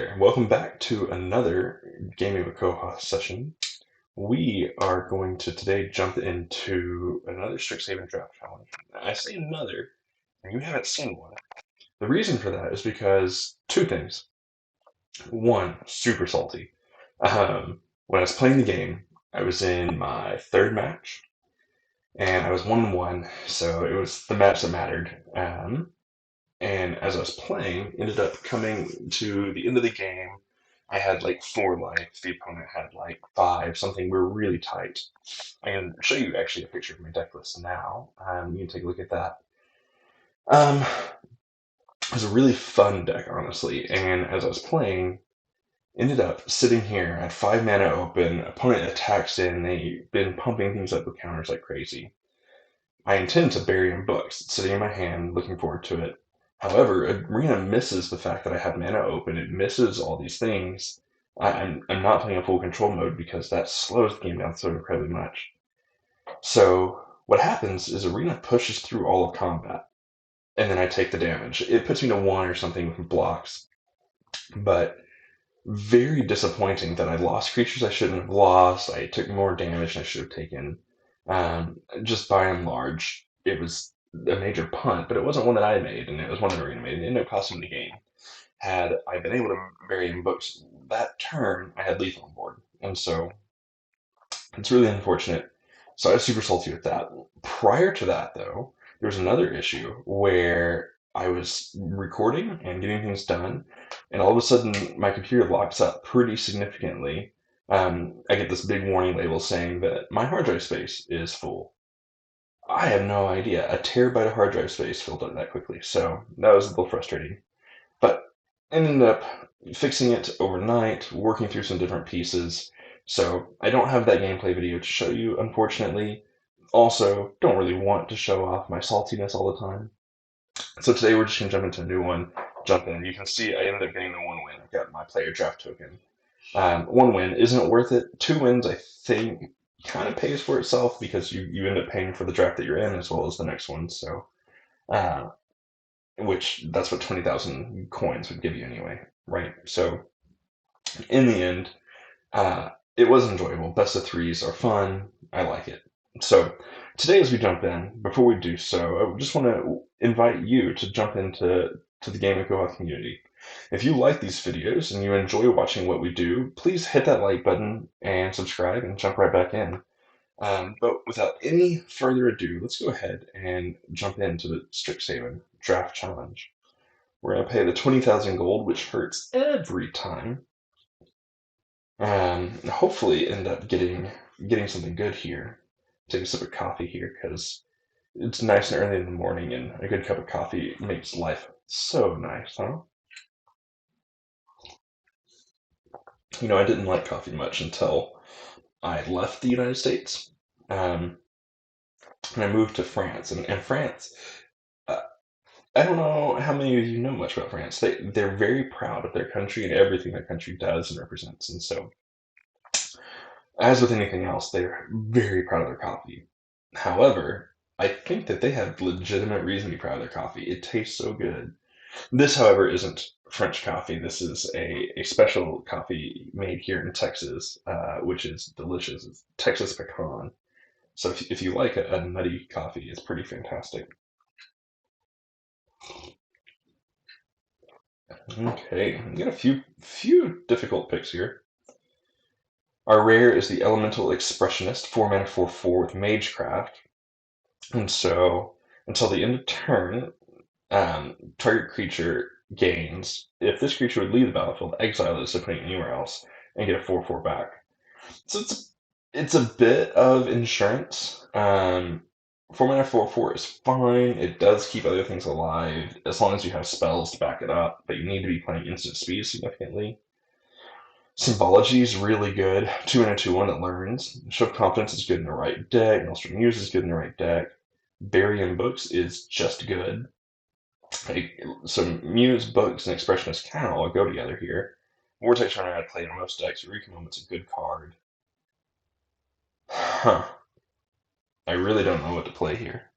there. Welcome back to another Gaming with Kohath session. We are going to today jump into another Strixhaven draft challenge. I say another, and you haven't seen one. The reason for that is because two things. One, super salty. When I was playing the game, I was in my third match, and I was 1-1, so it was the match that mattered. And as I was playing, ended up coming to the end of the game. I had like 4 life. The opponent had like 5, something. We were really tight. I can show you actually a picture of my deck list now. You can take a look at that. It was a really fun deck, honestly. And as I was playing, ended up sitting here at 5 mana open. Opponent attacks in. They've been pumping things up with counters like crazy. I intend to bury in books. It's sitting in my hand, looking forward to it. However, Arena misses the fact that I have mana open. It misses all these things. I'm not playing a full control mode because that slows the game down so incredibly much. So what happens is Arena pushes through all of combat, and then I take the damage. It puts me to 1 or something with blocks, but very disappointing that I lost creatures I shouldn't have lost. I took more damage than I should have taken. Just by and large, it was a major punt, but it wasn't one that I made, and it was one that Arena made, and it ended up costing me the game. Had I been able to bury in books that turn, I had lethal on board, and so it's really unfortunate. So I was super salty with that. Prior to that, though, there was another issue where I was recording and getting things done, and all of a sudden my computer locks up pretty significantly. I get this big warning label saying that my hard drive space is full. I had no idea. A terabyte of hard drive space filled up that quickly, so that was a little frustrating. But I ended up fixing it overnight, working through some different pieces. So I don't have that gameplay video to show you, unfortunately. Also, don't really want to show off my saltiness all the time. So today we're just going to jump into a new one. Jump in. You can see I ended up getting the 1 win. I got my player draft token. 1 win isn't worth it. 2 wins, I think, kind of pays for itself because you end up paying for the draft that you're in as well as the next one. So, uh, which that's what 20,000 coins would give you anyway, right? So in the end, it was enjoyable. Best of threes are fun. I like it. So today, as we jump in, before we do so, I just want to invite you to jump into the Game of Kohath community. If you like these videos and you enjoy watching what we do, please hit that like button and subscribe and jump right back in. But without any further ado, let's go ahead and jump into the Strixhaven Draft Challenge. We're going to pay the 20,000 gold, which hurts every time. Hopefully end up getting something good here. Take a sip of coffee here because it's nice and early in the morning, and a good cup of coffee makes life so nice, huh? You know, I didn't like coffee much until I left the United States. And I moved to France, and France. Uh, I don't know how many of you know much about France. They're very proud of their country and everything their country does and represents, and so as with anything else, they're very proud of their coffee. However, I think that they have legitimate reason to be proud of their coffee. It tastes so good. This, however, isn't French coffee. This is a special coffee made here in Texas, which is delicious. It's Texas pecan. So if you like a nutty coffee, it's pretty fantastic. Okay, we got a few difficult picks here. Our rare is the Elemental Expressionist, 4 mana 4/4 with Magecraft. And so until the end of turn, target creature gains. If this creature would leave the battlefield, exile it, so putting it anywhere else, and get a 4/4 back. So it's a bit of insurance. 4 mana 4/4 is fine. It does keep other things alive as long as you have spells to back it up, but you need to be playing instant speed significantly. Symbology is really good. 2 mana 2/1 that learns. Show of Confidence is good in the right deck. Maelstrom Muse is good in the right deck. Bury in Books is just good. So Muse, Books, and Expressionist can all go together here. Vortex Runner I'd play in most decks. Eureka Moment's a good card. Huh. I really don't know what to play here.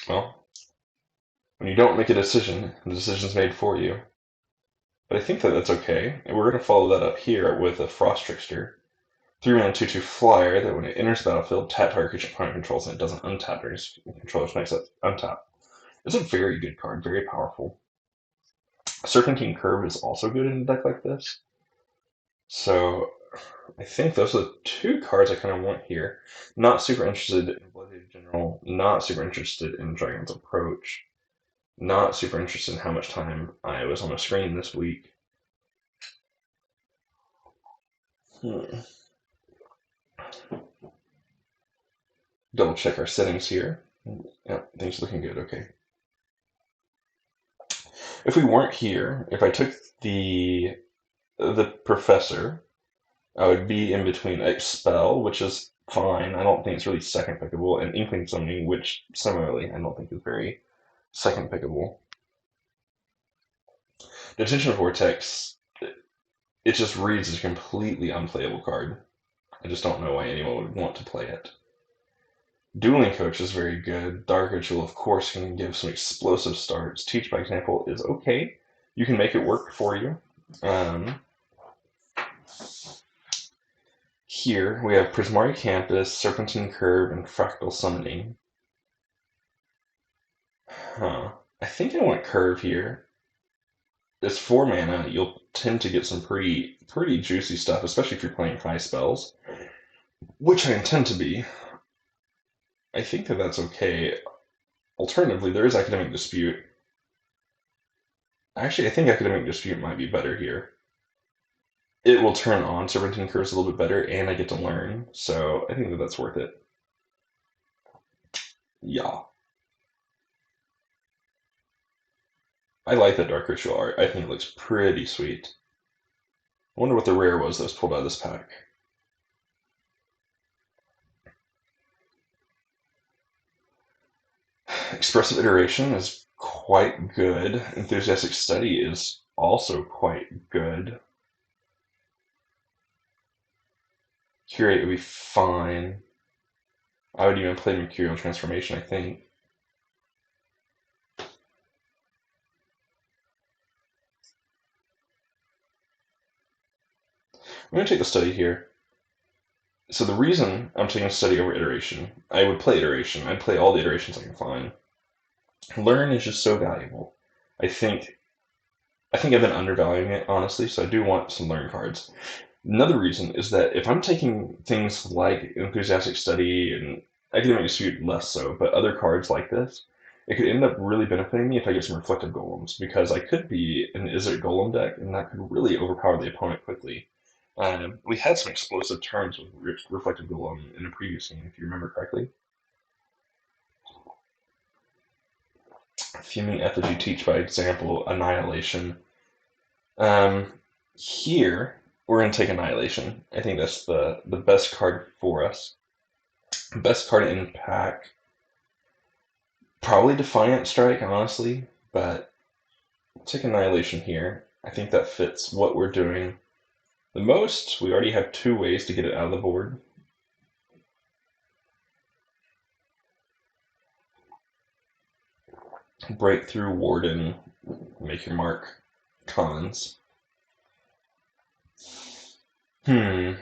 Well, when you don't make a decision, the decision's made for you. But I think that that's okay, and we're going to follow that up here with a Frost Trickster. 3-mana 2/2 flyer that when it enters the battlefield, tap target creature opponent controls and it doesn't untap during its controller's makes it untap. It's a very good card, very powerful. Serpentine Curve is also good in a deck like this. So I think those are the two cards I kind of want here. Not super interested in Bloodhaven General, not super interested in Dragon's Approach, not super interested in how much time I was on the screen this week. Double check our settings here. Yeah, things looking good, okay. If we weren't here, if I took the Professor, I would be in between Expel, which is fine. I don't think it's really second pickable, and Inkling Summoning, which similarly I don't think is very second pickable. Detention Vortex, it just reads as a completely unplayable card. I just don't know why anyone would want to play it. Dueling Coach is very good. Dark Ritual, of course, can give some explosive starts. Teach by Example is okay. You can make it work for you. Here we have Prismari Campus, Serpentine Curve, and Fractal Summoning. I think I want Curve here. It's 4 mana. You'll tend to get some pretty juicy stuff, especially if you're playing high spells, which I intend to be. I think that that's okay. Alternatively, there is Academic Dispute. Actually, I think Academic Dispute might be better here. It will turn on Serpentine Curves a little bit better, and I get to learn, so I think that that's worth it. Yeah. I like that Dark Ritual art. I think it looks pretty sweet. I wonder what the rare was that was pulled out of this pack. Expressive Iteration is quite good. Enthusiastic Study is also quite good. Curate would be fine. I would even play Mercurial Transformation, I think. I'm going to take the Study here. So the reason I'm taking Study over Iteration, I would play Iteration. I'd play all the iterations I can find. Learn is just so valuable. I think I've been undervaluing it, honestly, so I do want some Learn cards. Another reason is that if I'm taking things like Enthusiastic Study and Academic Dispute less so, but other cards like this, it could end up really benefiting me if I get some Reflective Golems, because I could be an Izzet Golem deck, and that could really overpower the opponent quickly. We had some explosive turns with Reflective Golem in a previous game, if you remember correctly. Fuming Effigy, Teach by Example, Annihilation. Here, we're going to take Annihilation. I think that's the best card for us. Best card in pack. Probably Defiant Strike, honestly, but we'll take Annihilation here. I think that fits what we're doing the most. We already have 2 ways to get it out of the board. Breakthrough, Warden, make your mark, cons. Think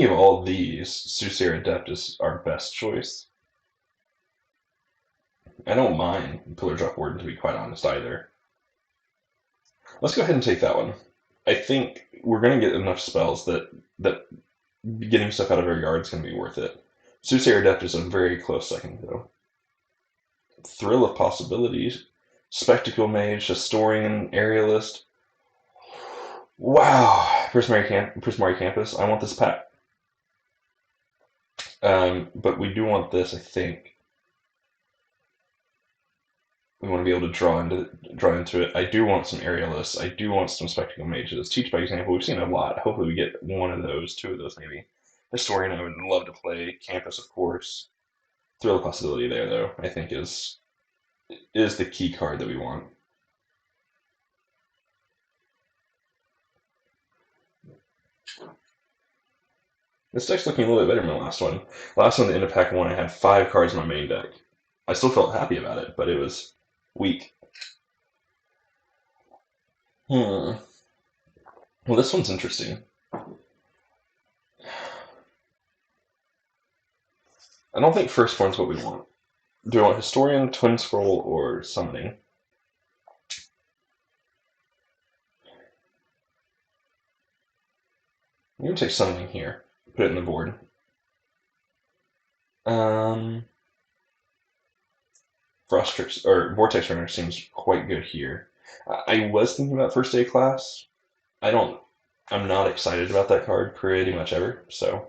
of all these, Soothsayer Adept is our best choice. I don't mind Pillar Drop Warden, to be quite honest, either. Let's go ahead and take that one. I think we're going to get enough spells that getting stuff out of our yard is going to be worth it. Soothsayer Adept is a very close second, though. Thrill of Possibilities. Spectacle Mage, Historian, Aerialist. Wow! Prismari Campus. I want this pack. But we do want this, I think. We want to be able to draw into it. I do want some Aerialists. I do want some Spectacle Mages. Teach by Example, we've seen a lot. Hopefully we get one of those, 2 of those maybe. Historian, I would love to play. Campus, of course. Thrill of Possibility there, though, I think is the key card that we want. This deck's looking a little bit better than the last one. Last one, the end of pack one, I had 5 cards in my main deck. I still felt happy about it, but it was weak. Well, this one's interesting. I don't think Firstborn's what we want. Do we want Historian, Twin Scroll, or Summoning? I'm going to take Summoning here. Put it in the board. Frostrix, or Vortex Runner seems quite good here. I was thinking about First Day Class. I'm not excited about that card pretty much ever, so.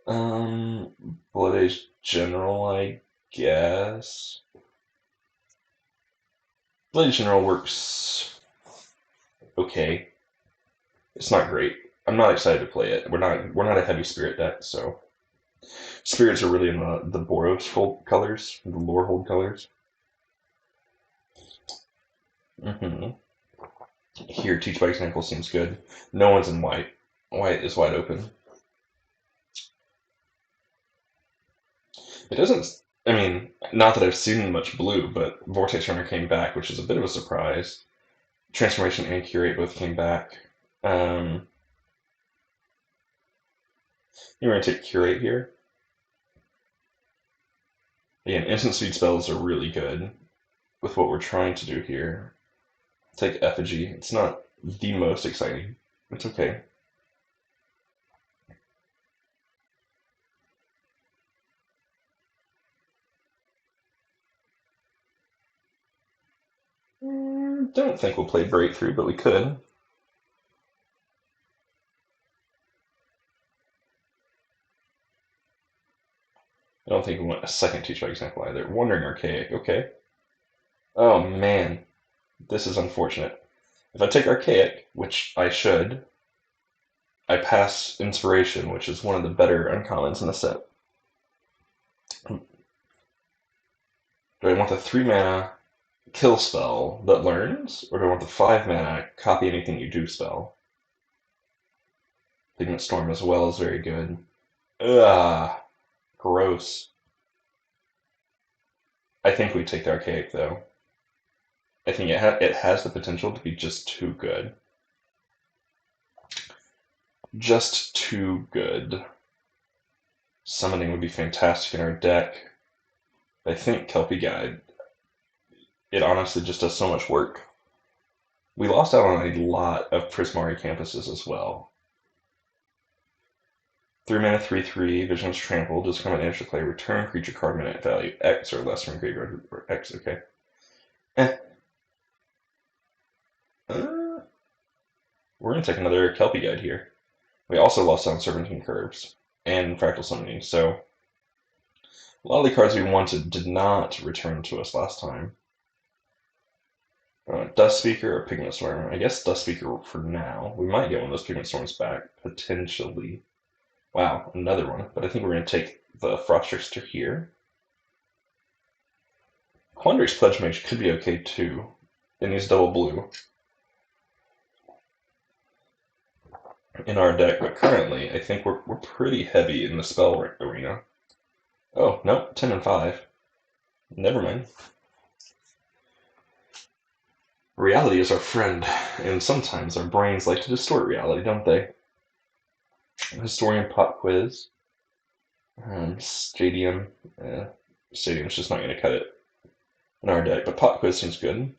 Blood Age General, I guess. Blood Age General works okay. It's not great. I'm not excited to play it. We're not a heavy spirit deck, so spirits are really in the Boros hold colors, the lore hold colors. Here, Teach by Example seems good. No one's in white. White is wide open. It doesn't. I mean, not that I've seen much blue, but Vortex Runner came back, which is a bit of a surprise. Transformation and Curate both came back. You're going to take Curate here. Again, instant speed spells are really good with what we're trying to do here. Take Effigy. It's not the most exciting. It's okay. Don't think we'll play Breakthrough, but we could. I don't think we want a second Teach by Example either. Wandering Archaic, okay. Oh man, this is unfortunate. If I take Archaic, which I should, I pass Inspiration, which is one of the better uncommons in the set. Do I want the 3-mana kill spell that learns, or do I want the 5-mana copy anything you do spell? Pigment Storm as well is very good. Ugh, gross. I think we take the Archaic, though. I think it has the potential to be just too good. Just too good. Summoning would be fantastic in our deck. I think Kelpie Guide, it honestly just does so much work. We lost out on a lot of Prismari campuses as well. 3-mana 3/3, Vision's Trample, discard an extra player, return creature card minute value X or less from graveyard or X, okay. We're going to take another Kelpie Guide here. We also lost out on Serpentine Curves and Fractal Summoning, so a lot of the cards we wanted did not return to us last time. Dust Speaker or Pigment Storm? I guess Dust Speaker for now. We might get one of those Pigment Storms back, potentially. Wow, another one. But I think we're going to take the Frost Trickster here. Quandary's Pledge Mage could be okay too. It needs double blue in our deck, but currently I think we're pretty heavy in the spell arena. Oh, no, 10 and 5. Never mind. Reality is our friend, and sometimes our brains like to distort reality, don't they? Historian Pop Quiz. Stadium. Stadium's just not going to cut it in our deck, but Pop Quiz seems good.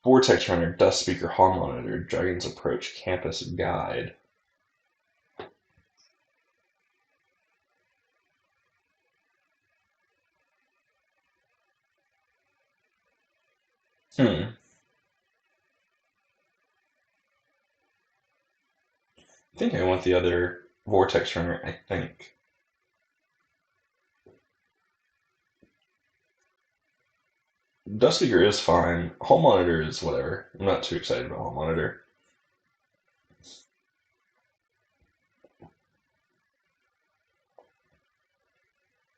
Vortex Runner, Dust Speaker, Hall Monitor, Dragon's Approach, Campus Guide. I think I want the other Vortex Runner, I think. Dust Speaker is fine. Hall Monitor is whatever. I'm not too excited about Hall Monitor.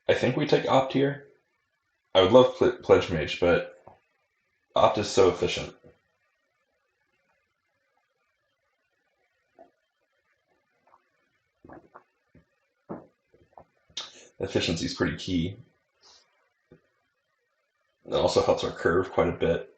I think we take Opt here. I would love Pledge Mage, but Opt is so efficient. Efficiency is pretty key. It also helps our curve quite a bit.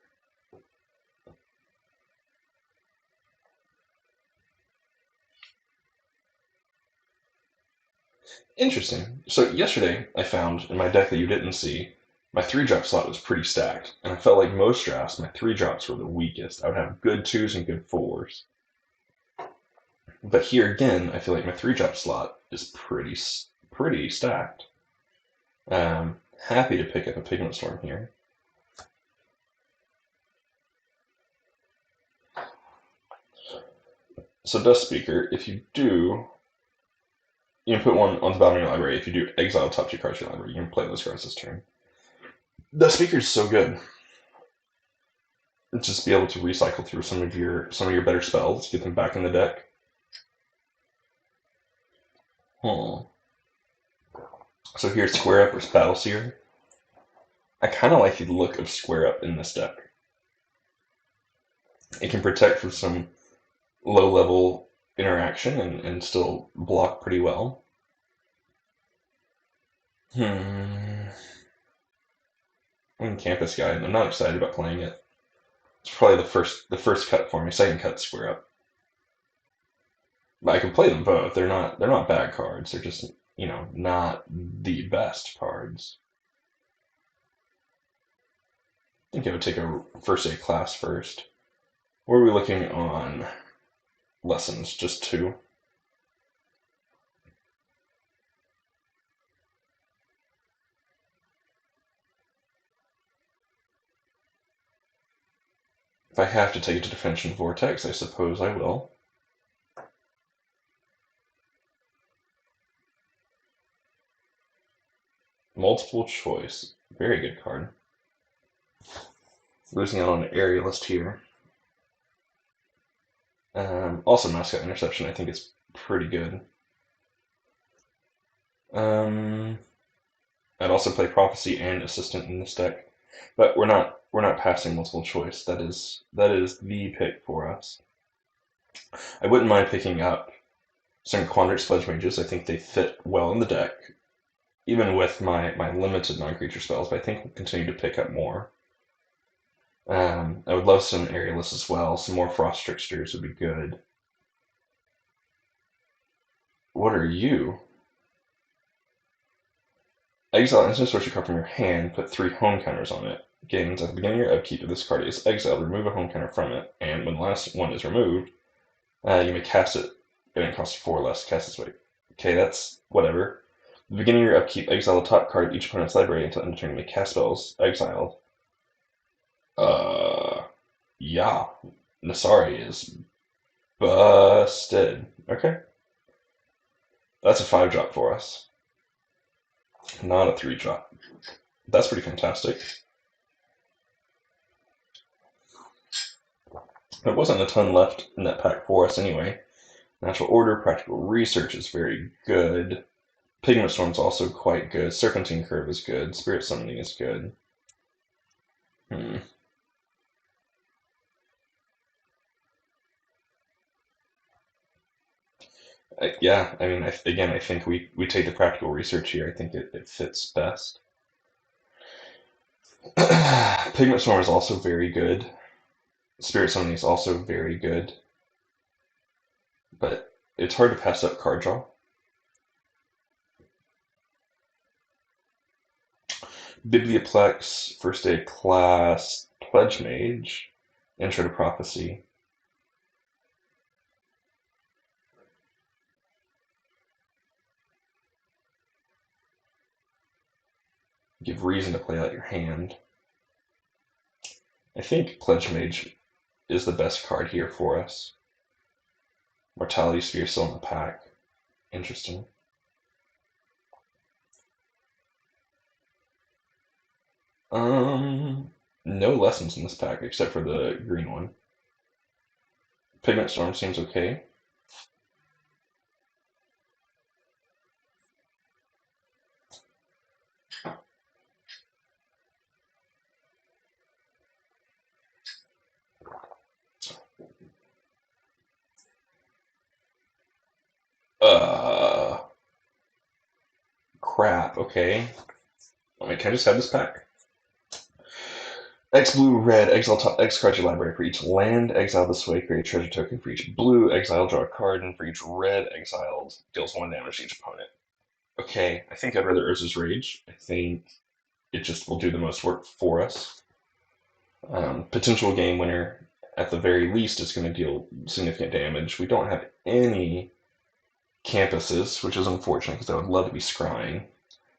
Interesting. So yesterday I found in my deck that you didn't see, my 3-drop slot was pretty stacked, and I felt like most drafts my 3-drops were the weakest. I would have good 2s and good 4s. But here again, I feel like my 3-drop slot is pretty stacked. Happy to pick up a Pigment Storm here. So Dust Speaker, if you do, you can put one on the bottom of your library. If you do exile top 2 cards of your library, you can play those cards this turn. Dust Speaker is so good. Just be able to recycle through some of your better spells, get them back in the deck. So here's Square Up versus Battle Seer. I kind of like the look of Square Up in this deck. It can protect from some low-level interaction and still block pretty well. I'm Campus Guide, and I'm not excited about playing it. It's probably the first cut for me. Second cut, Square Up. But I can play them both. They're not bad cards. They're just not the best cards. I think I would take a first aid class first. What are we looking on lessons? Just 2. If I have to take it to Defension Vortex, I suppose I will. Multiple choice. Very good card. Losing out on an Aerialist here. Also, Mascot Interception, I think is pretty good. I'd also play Prophecy and Assistant in this deck, but we're not passing multiple choice. That is the pick for us. I wouldn't mind picking up some Quandrix Sledge Mages. I think they fit well in the deck, even with my limited non-creature spells, but I think we'll continue to pick up more. I would love some Aerialists as well. Some more Frost Tricksters would be good. What are you? Exile instant sorcery card from your hand, put 3 home counters on it. Gains at the beginning of your upkeep if this card is exiled, remove a home counter from it, and when the last one is removed, you may cast it, and it costs 4 less to cast this way. Okay, that's whatever. At the beginning of your upkeep, exile the top card of each opponent's library until end of turn, you may cast spells exiled. Yeah. Nassari is busted. Okay. That's a 5-drop for us. Not a 3-drop. That's pretty fantastic. There wasn't a ton left in that pack for us anyway. Natural Order, Practical Research is very good. Pigment Storm's also quite good. Serpentine Curve is good. Spirit Summoning is good. Yeah, I mean, again, I think we take the Practical Research here. I think it fits best. Pigment Storm is also very good. Spirit Summoning is also very good. But it's hard to pass up card draw. Biblioplex, First Aid Class, Pledge Mage, Intro to Prophecy. Give reason to play out your hand. I think Pledge Mage is the best card here for us. Mortality Sphere still in the pack. Interesting. No lessons in this pack except for the green one. Pigment Storm seems okay. crap, okay. Wait, can I just have this pack? X blue, red, exile top X card your library. For each land exiled this way, create a treasure token. For each blue exiled, draw a card, and for each red exiled, deals 1 damage to each opponent. Okay, I think I'd rather Urza's Rage. I think it just will do the most work for us. Potential game winner, at the very least, is going to deal significant damage. We don't have any campuses, which is unfortunate because I would love to be scrying.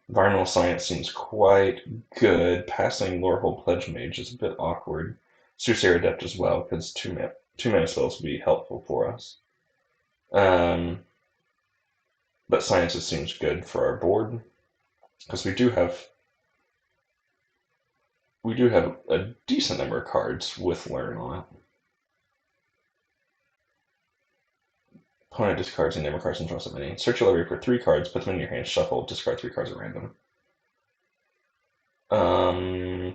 Environmental science seems quite good. Passing Lorehold Pledge Mage is a bit awkward. Soothsayer Adept as well, because two mana spells would be helpful for us. But science seems good for our board, because we do have a decent number of cards with Learn on it. Opponent discards and name cards and draws a mini. Search your library for 3 cards, put them in your hand, shuffle, discard 3 cards at random. I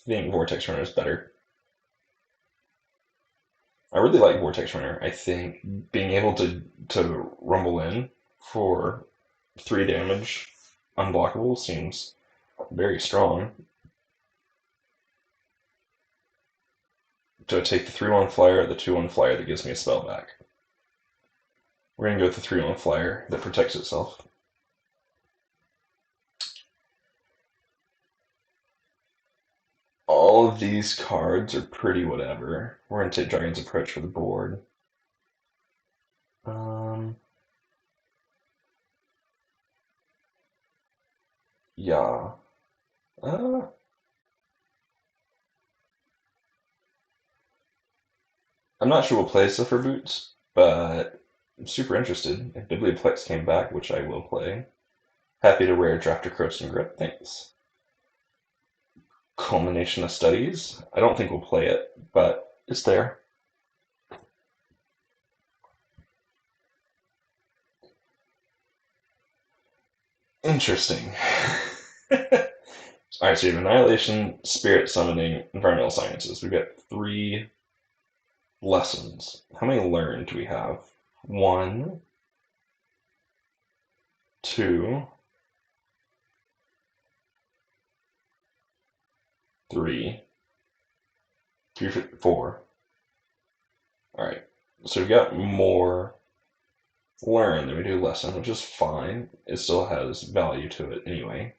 think Vortex Runner is better. I really like Vortex Runner. I think being able to rumble in for 3 damage unblockable seems very strong. Do I take the 3/1 flyer or the 2/1 flyer that gives me a spell back? We're going to go with the 3/1 flyer that protects itself. All of these cards are pretty whatever. We're going to take Dragon's Approach for the board. Yeah. I'm not sure we'll play Zephyr Boots, but I'm super interested. If Biblioplex came back, which I will play. Happy to rare Drafter Croats and Grip, thanks. Culmination of Studies. I don't think we'll play it, but it's there. Interesting. Alright, so you have Annihilation, Spirit Summoning, Environmental Sciences. We've got 3 lessons. How many learned do we have? 1, 2, 3, 4. Alright, so we've got more learn than we do lesson, which is fine. It still has value to it anyway.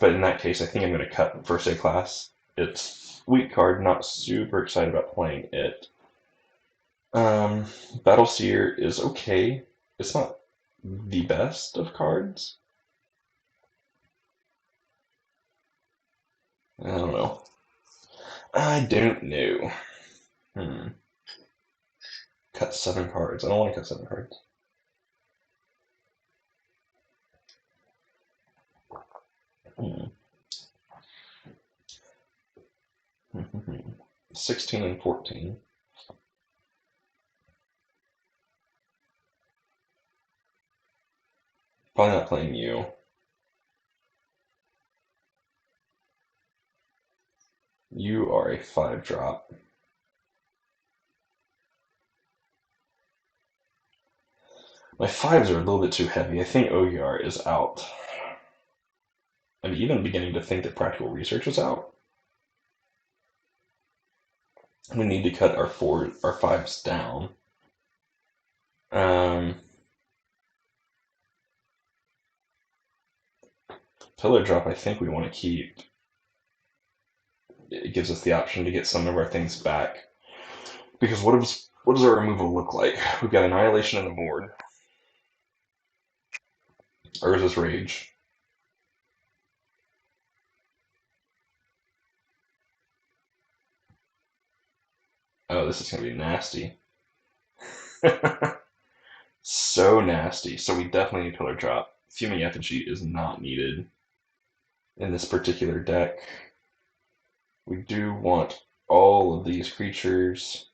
But in that case, I think I'm going to cut First Aid Class. It's weak card, not super excited about playing it. Battle Seer is okay. It's not the best of cards. I don't know. I don't know. Cut 7 cards. I don't want to cut 7 cards. Hmm. 16 and 14. Probably not playing you. You are a 5-drop. My 5s are a little bit too heavy. I think OER is out. I'm even beginning to think that Practical Research is out. We need to cut our 5s down. Pillar Drop, I think we want to keep. It gives us the option to get some of our things back. Because what does our removal look like? We've got Annihilation on the board. Urza's Rage. Oh, this is going to be nasty. So nasty. So we definitely need Pillar Drop. Fuming Effigy is not needed in this particular deck. We do want all of these creatures.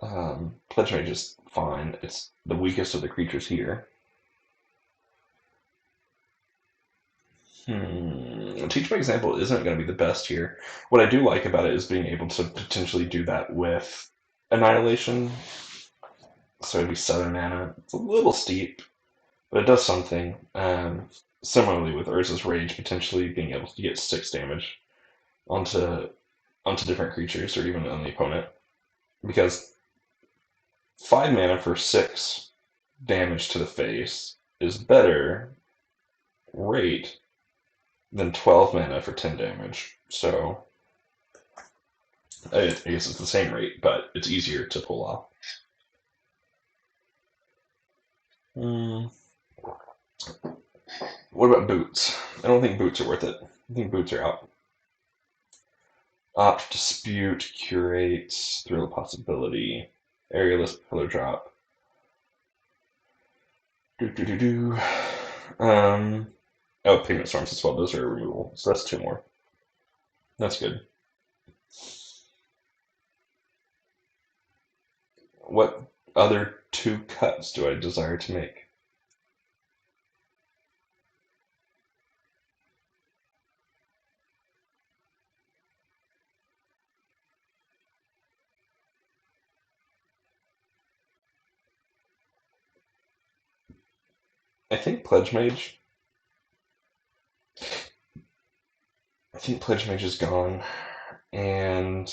Pledge Mage is fine. It's the weakest of the creatures here. Teach by Example isn't going to be the best here. What I do like about it is being able to potentially do that with Annihilation. so it'd be 7 mana. It's a little steep, but it does something. Similarly with Urza's Rage, potentially being able to get 6 damage onto different creatures or even on the opponent. Because 5 mana for 6 damage to the face is better rate than 12 mana for 10 damage. So I guess it's the same rate, but it's easier to pull off. Mm. What about boots? I don't think boots are worth it. I think boots are out. Opt, dispute, curate, thrill of possibility, aerialist, pillar drop. Do do do do. Oh, pigment storms as well. Those are removal, so that's 2 more. That's good. What other 2 cuts do I desire to make? I think Pledge Mage. I think Pledge Mage is gone, and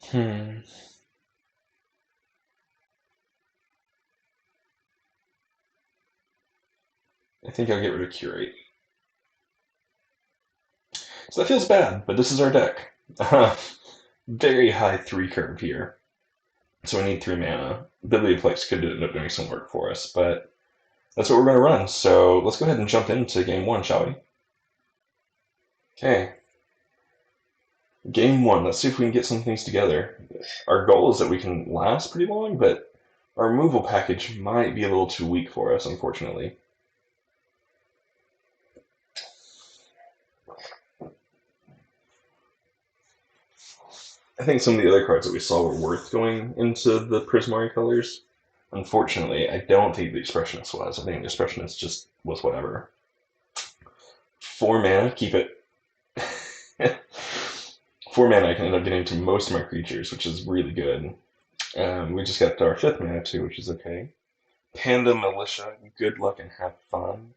hmm. I think I'll get rid of curate. So that feels bad, but this is our deck. Very high 3 curve here. So we need 3 mana. Biblioplex could end up doing some work for us, but that's what we're going to run. So let's go ahead and jump into game 1, shall we? Okay. Game 1. Let's see if we can get some things together. Our goal is that we can last pretty long, but our removal package might be a little too weak for us, unfortunately. I think some of the other cards that we saw were worth going into the Prismari colors. Unfortunately, I don't think the Expressionist was. I think the Expressionist just was whatever. 4 mana, keep it. 4 mana, I can end up getting to most of my creatures, which is really good. We just got our 5th mana too, which is okay. Panda Militia, good luck and have fun.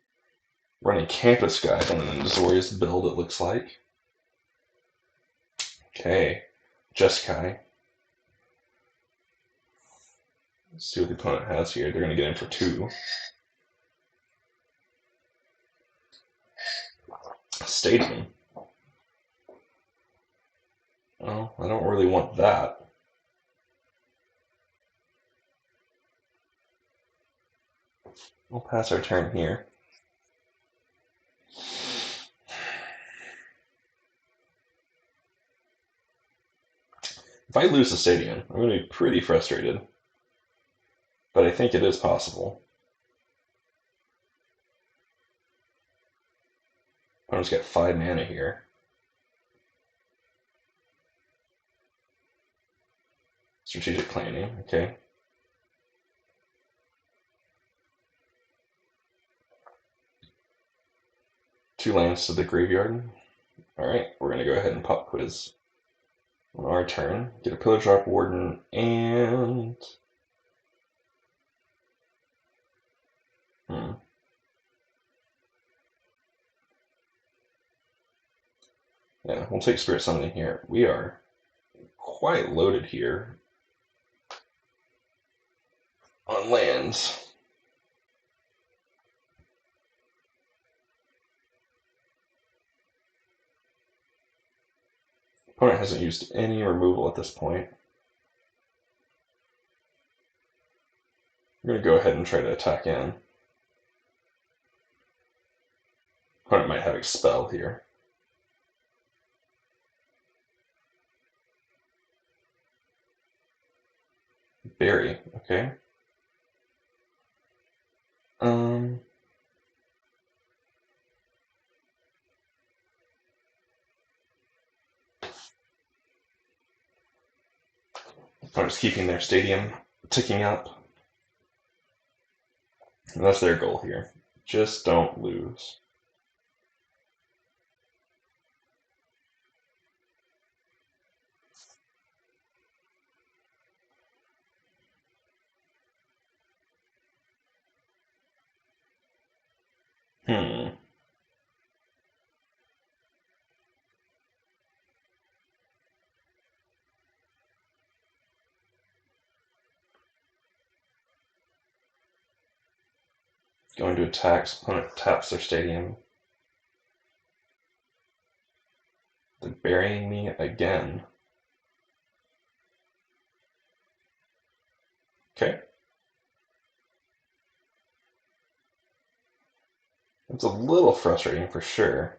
Running Campus Guide on an Azorius build, it looks like. Okay, Jeskai. Let's see what the opponent has here. They're going to get in for 2. Stadium. Oh, I don't really want that. We'll pass our turn here. If I lose the stadium, I'm going to be pretty frustrated. But I think it is possible. Opponent's got 5 mana here. Strategic planning, okay. Two lands to the graveyard. Alright, we're going to go ahead and pop quiz on our turn. Get a Pillar Drop Warden and... Yeah, we'll take Spirit Summoning here. We are quite loaded here on lands. Opponent hasn't used any removal at this point. I'm going to go ahead and try to attack in. Opponent might have Expel here. Bury, okay. Opponent's keeping their stadium ticking up. And that's their goal here. Just don't lose. Hmm. Going to attack, opponent taps their stadium. They're burying me again. Okay. It's a little frustrating for sure.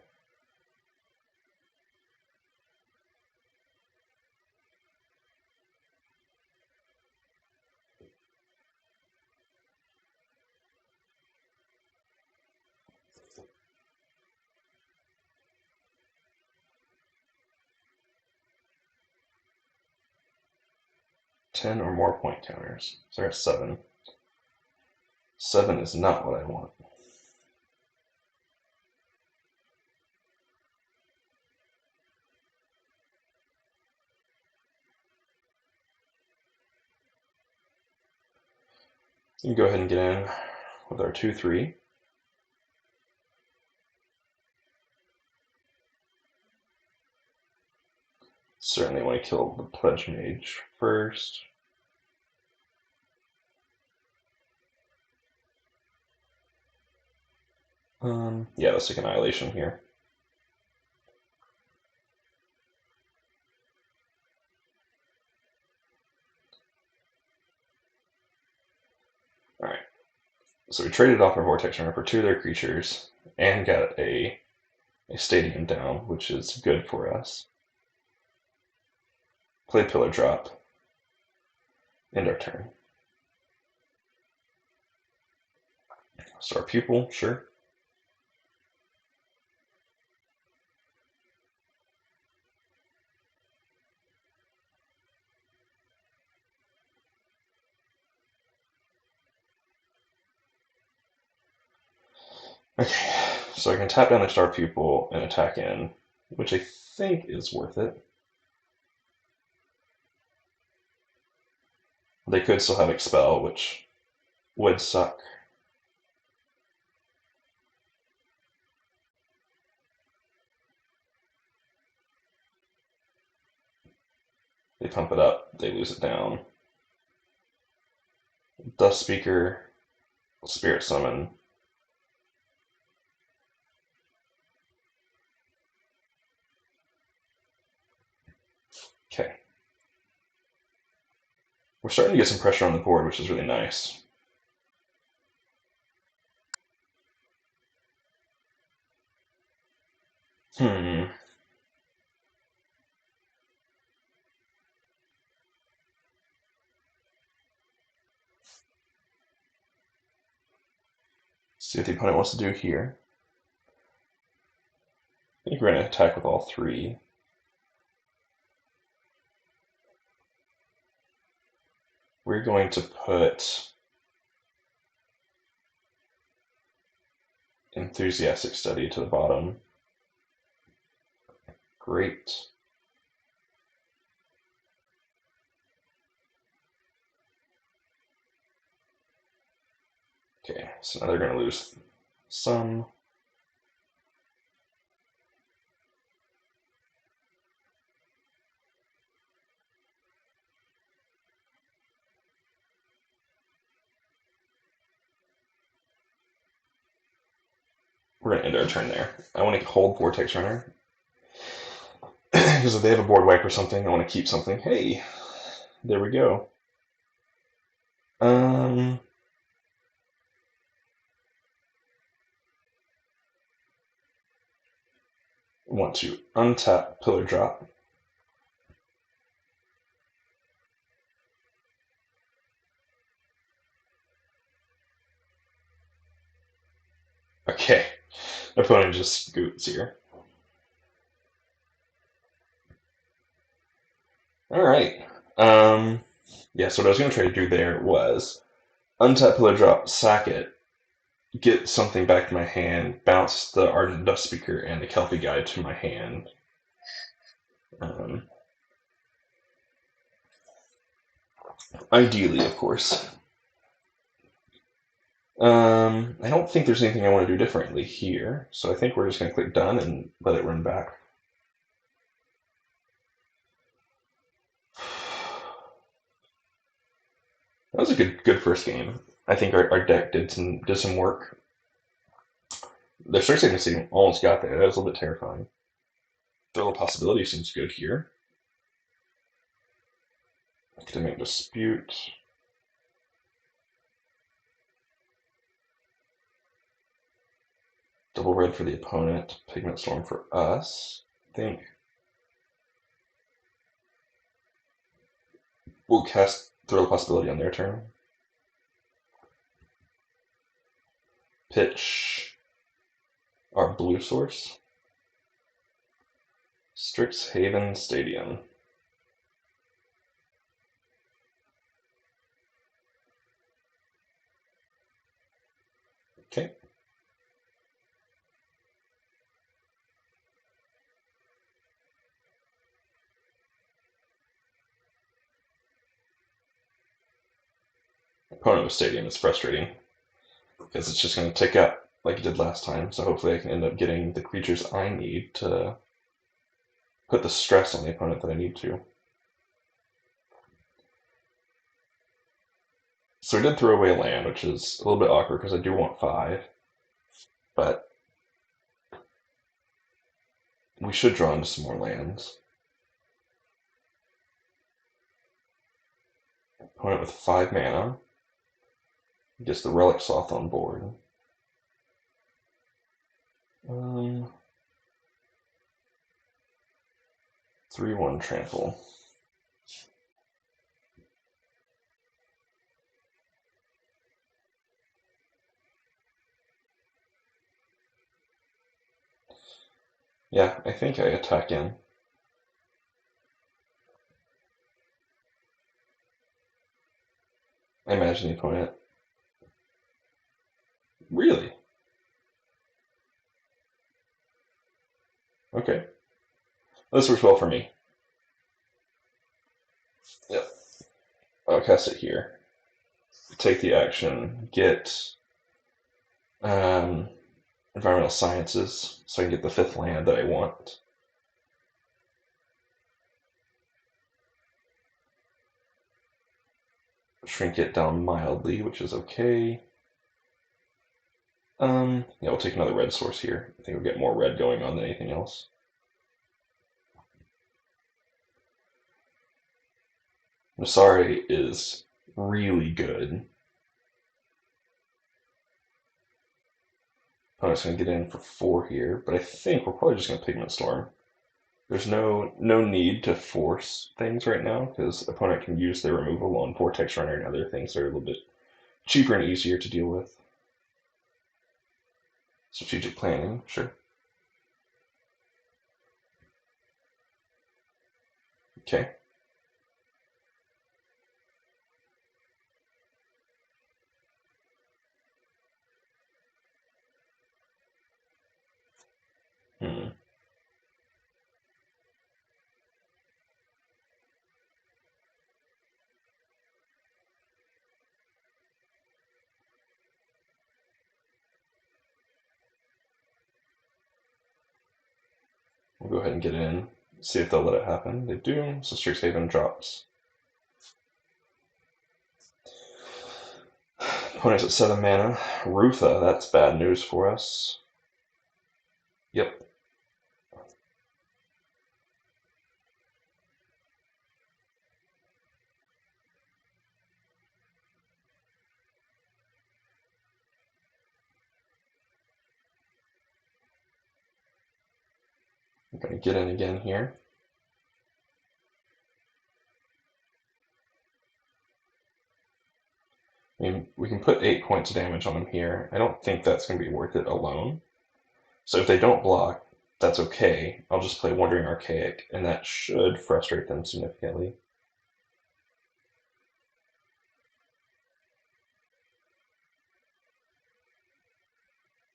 Ten or more point counters. So they're at 7. 7 is not what I want. You can go ahead and get in with our 2-3. Certainly want to kill the Pledge Mage first. Yeah, let's take Annihilation here. Alright. So we traded off our Vortex Runner for 2 of their creatures and got a Stadium down, which is good for us. Play Pillar Drop. End our turn. Star Pupil, sure. Okay, so I can tap down the Star Pupil and attack in, which I think is worth it. They could still have Expel, which would suck. They pump it up, they lose it down. Dust Speaker, Spirit Summon. Okay. We're starting to get some pressure on the board, which is really nice. Hmm. See what the opponent wants to do here. I think we're going to attack with all 3. We're going to put Enthusiastic Study to the bottom. Great. Okay, so now they're going to lose some. We're going to end our turn there. I want to hold Vortex Runner. Because if they have a board wipe or something, I want to keep something. Hey, there we go. Want to untap Pillar Drop. Okay, opponent just scoots here. All right. Yeah, so what I was going to try to do there was untap Pillar Drop, sack it, get something back to my hand, bounce the Ardent Dust Speaker and the Kelpie Guide to my hand. Ideally, of course. I don't think there's anything I want to do differently here, so I think we're just going to click done and let it run back. That was a good first game. I think our deck did some work. The Strixhaven team almost got there. That was a little bit terrifying. Throw a possibility seems good here. Academic dispute. Double red for the opponent. Pigment storm for us. I think we'll cast throw a possibility on their turn. Pitch our blue source. Strixhaven Stadium. Okay. Opponent with Stadium is frustrating because it's just going to tick up like it did last time. So hopefully I can end up getting the creatures I need to put the stress on the opponent that I need to. So I did throw away a land, which is a little bit awkward because I do want 5, but we should draw into some more lands. Opponent with 5 mana gets the Relic Sloth on board. 3/1 trample. Yeah, I think I attack in. I imagine the opponent. Really? Okay. This works well for me. Yep. I'll cast it here. Take the action. Get environmental sciences so I can get the 5th land that I want. Shrink it down mildly, which is okay. Yeah, we'll take another red source here. I think we'll get more red going on than anything else. Nassari is really good. Opponent's going to get in for 4 here, but I think we're probably just going to Pigment Storm. There's no need to force things right now because opponent can use their removal on Vortex Runner and other things that are a little bit cheaper and easier to deal with. Strategic planning, sure. Okay. Hmm. We'll go ahead and get it in. See if they'll let it happen. They do, so Strixhaven drops. Opponent's at 7 mana. Rutha, that's bad news for us. Yep. I'm going to get in again here. I mean, we can put 8 points of damage on them here. I don't think that's going to be worth it alone. So if they don't block, that's okay. I'll just play Wandering Archaic, and that should frustrate them significantly.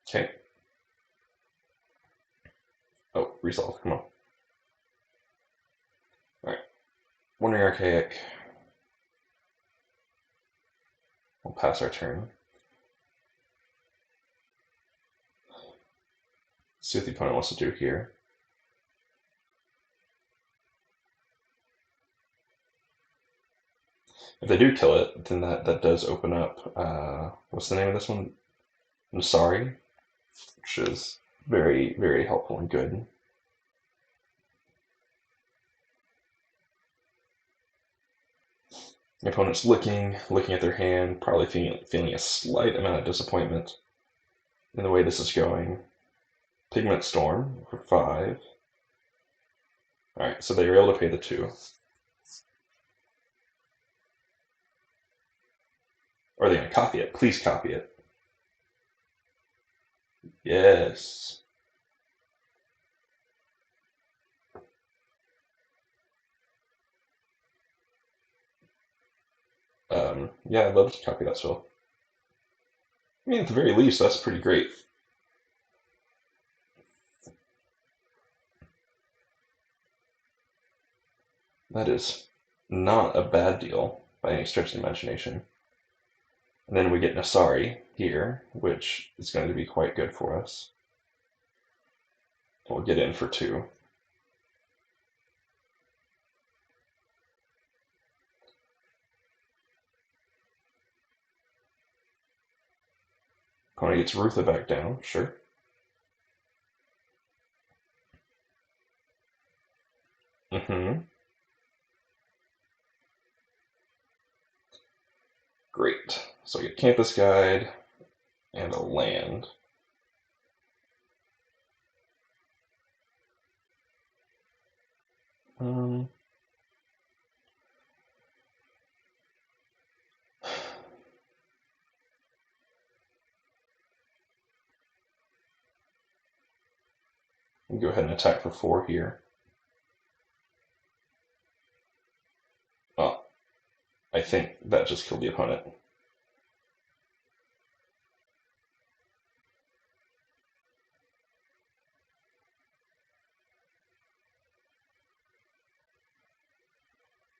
Okay. Oh, resolve, come on. Alright. Wandering Archaic. We'll pass our turn. See what the opponent wants to do here. If they do kill it, then that does open up, what's the name of this one? Nassari, which is very, very helpful and good. The opponent's looking at their hand, probably feeling a slight amount of disappointment in the way this is going. Pigment Storm for 5. Alright, so they were able to pay the 2. Or are they going to copy it? Please copy it. Yes. Yeah, I'd love to copy that spell. I mean, at the very least, that's pretty great. That is not a bad deal by any stretch of the imagination. And then we get Nassari here, which is going to be quite good for us. We'll get in for 2. Opponent gets Rutha back down, sure. Great. So we get Campus Guide and a land. We'll go ahead and attack for 4 here. Oh, I think that just killed the opponent.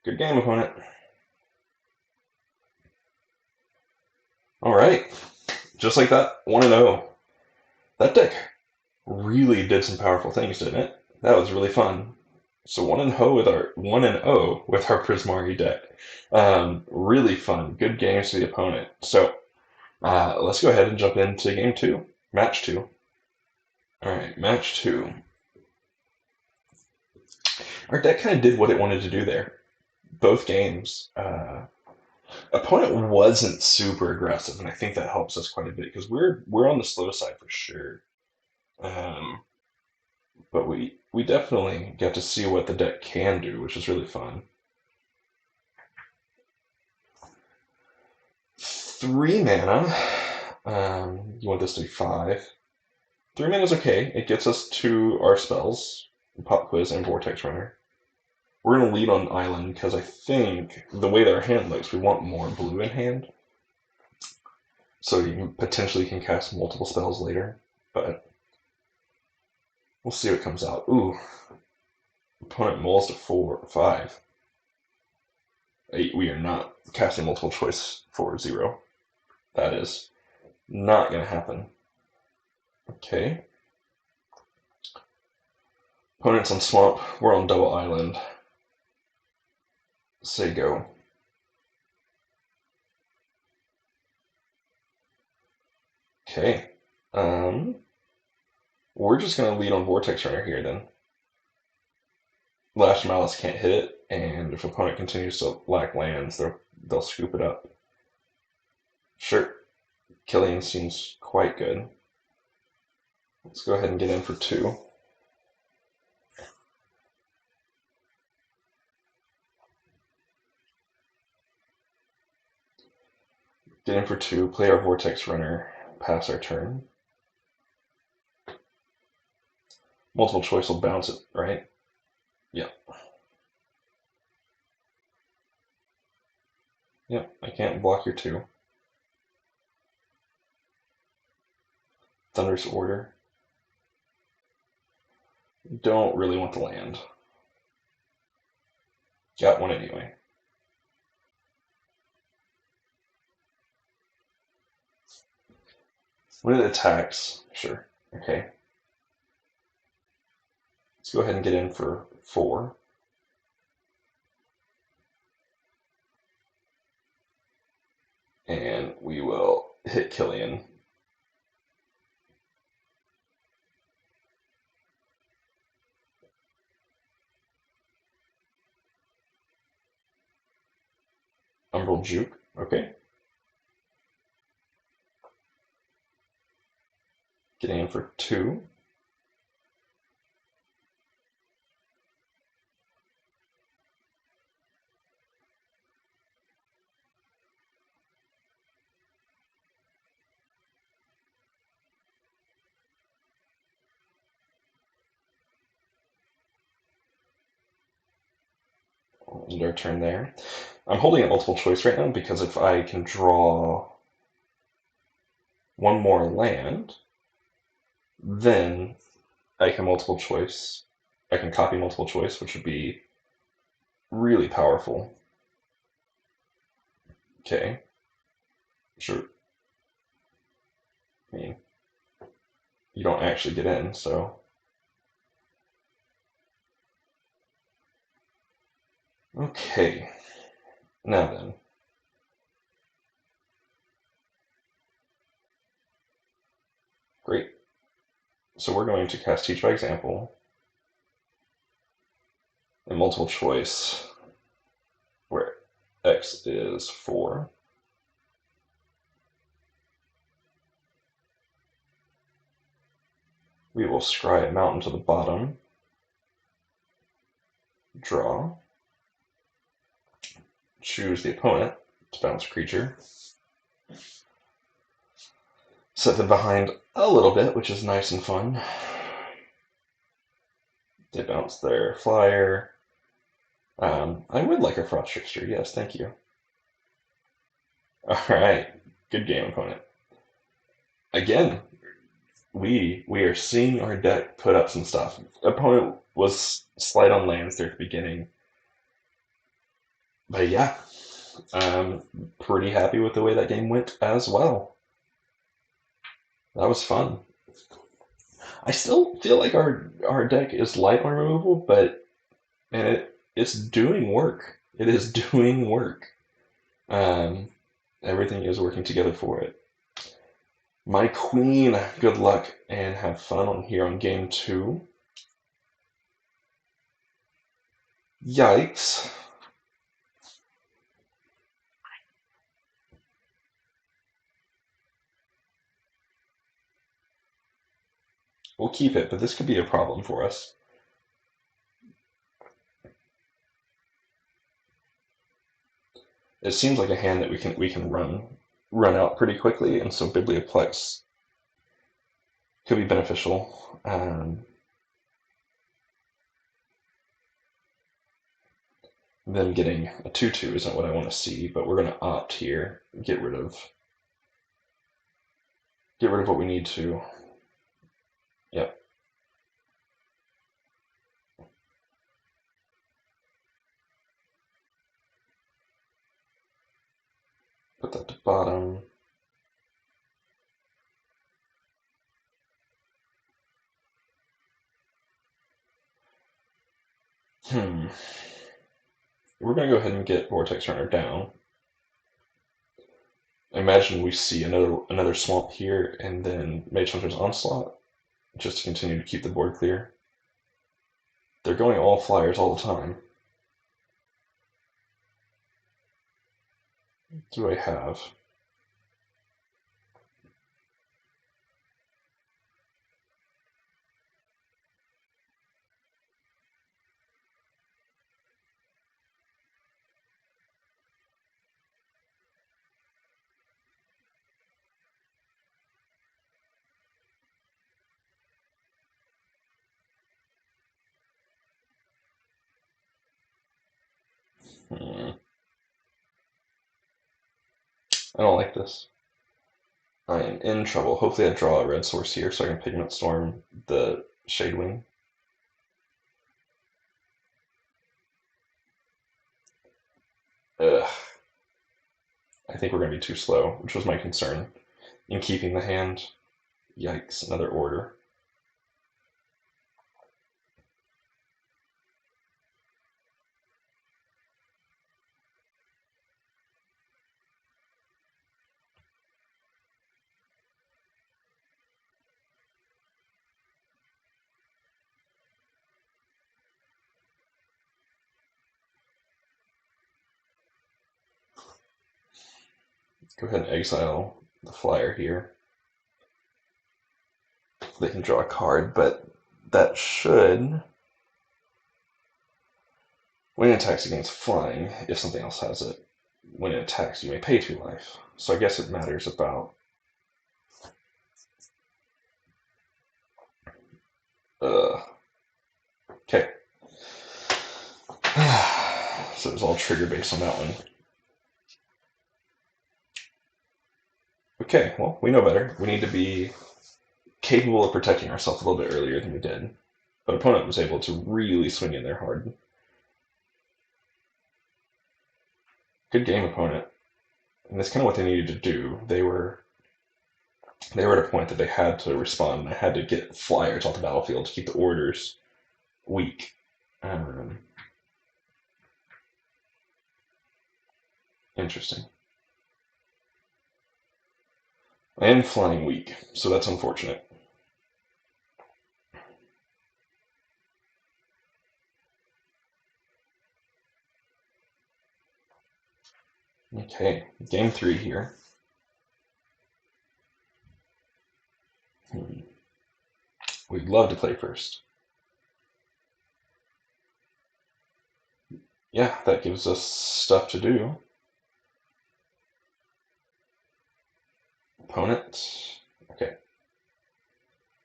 Good game, opponent. All right, just like that, 1-0. That deck really did some powerful things, didn't it? That was really fun. So 1-0 with our 1-0 with our Prismari deck. Really fun. Good games to the opponent. So let's go ahead and jump into game 2, match 2. All right, match 2. Our deck kind of did what it wanted to do there. Both games, opponent wasn't super aggressive, and I think that helps us quite a bit because we're on the slow side for sure. But we definitely get to see what the deck can do, which is really fun. 3 mana. You want this to be 5. 3 mana is okay. It gets us to our spells, Pop Quiz and Vortex Runner. We're going to lead on Island because I think the way that our hand looks, we want more blue in hand. So you potentially can cast multiple spells later, but we'll see what comes out. Ooh, opponent mulls to 5. We are not casting multiple choice for 0. That is not going to happen. Okay. Opponent's on Swamp. We're on Double Island. Say go. Okay. We're just going to lead on Vortex Runner here then. Lash Malice can't hit it, and if opponent continues to lack lands, they'll scoop it up. Sure. Killian seems quite good. Let's go ahead and get in for 2. Get in for 2, play our Vortex Runner, pass our turn. Multiple choice will bounce it, right? Yeah. Yeah, I can't block your 2. Thunderous Order. Don't really want the land. Got one anyway. When it attacks, sure, okay. go ahead and get in for 4. And we will hit Killian. Umbral Juke, okay. Getting in for 2. End our turn there. I'm holding a multiple choice right now because if I can draw one more land, then I can multiple choice. I can copy multiple choice, which would be really powerful. Okay. Sure. I mean, you don't actually get in, so. Okay. Now then. Great. So we're going to cast Teach by Example and multiple choice, where X is 4. We will scry a mountain to the bottom, draw, choose the opponent to bounce a creature, set them behind a little bit, which is nice and fun. They bounce their flyer. I would like a Frost Trickster, yes, thank you. Alright, good game, opponent. Again, we are seeing our deck put up some stuff. Opponent was slight on lands there at the beginning. But yeah, I'm pretty happy with the way that game went as well. That was fun. I still feel like our deck is light on removal, but it's doing work. It is doing work. Everything is working together for it. My queen, good luck and have fun on here on game 2. Yikes. We'll keep it, but this could be a problem for us. It seems like a hand that we can run out pretty quickly, and so Biblioplex could be beneficial. Them getting a 2/2 isn't what I want to see, but we're going to opt here, get rid of what we need to. Yep. Put that to bottom. We're going to go ahead and get Vortex Runner down. Imagine we see another swamp here, and then Mage Hunter's Onslaught, just to continue to keep the board clear. They're going all flyers all the time. What do I have? I don't like this. I am in trouble. Hopefully I draw a red source here so I can Pigment Storm the Shadewing. Ugh. I think we're going to be too slow, which was my concern in keeping the hand. Yikes, another order. Go ahead and exile the flyer here. They can draw a card, but that should... When it attacks against flying, if something else has it, when it attacks, you may pay 2 life. So I guess it matters about... Okay. So it's all trigger based on that one. Okay, well, we know better. We need to be capable of protecting ourselves a little bit earlier than we did. But opponent was able to really swing in there hard. Good game, opponent. And that's kind of what they needed to do. They were at a point that they had to respond, and they had to get flyers off the battlefield to keep the orders weak. Interesting. And flying weak, so that's unfortunate. Okay, game 3 here. We'd love to play first. Yeah, that gives us stuff to do. Opponent. Okay.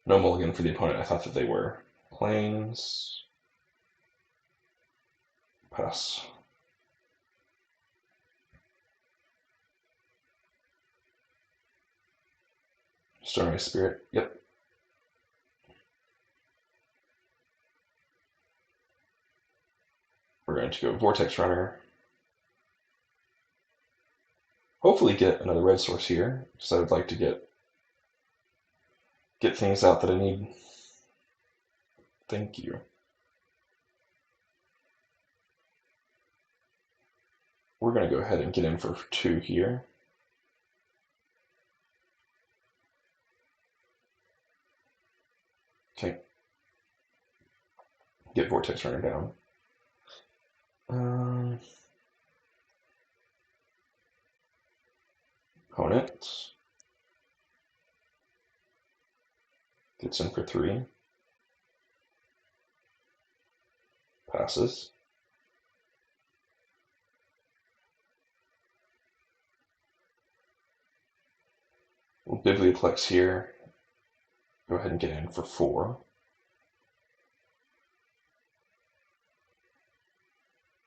No mulligan for the opponent. I thought that they were. Planes. Pass. Stormy Spirit. Yep. We're going to go Vortex Runner. Hopefully get another red source here, because I would like to get things out that I need. Thank you. We're going to go ahead and get in for 2 here. Okay. Get Vortex Runner down. Opponent. Gets in for 3. Passes. We'll Biblioplex here. Go ahead and get in for 4.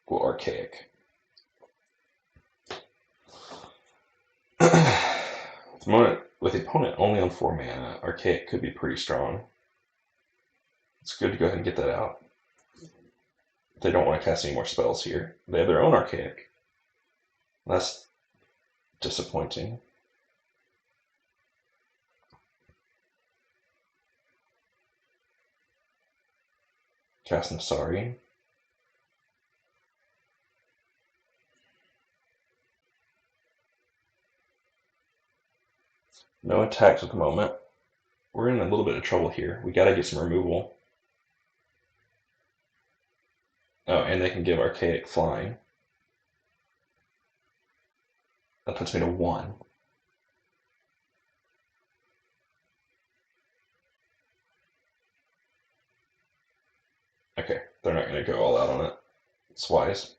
We'll Archaic. With the opponent only on 4 mana, Archaic could be pretty strong. It's good to go ahead and get that out. They don't want to cast any more spells here. They have their own Archaic. That's disappointing. Cast Nassari. No attacks at the moment. We're in a little bit of trouble here. We gotta get some removal. Oh, and they can give Archaic flying. That puts me to 1. Okay, they're not going to go all out on it. It's wise.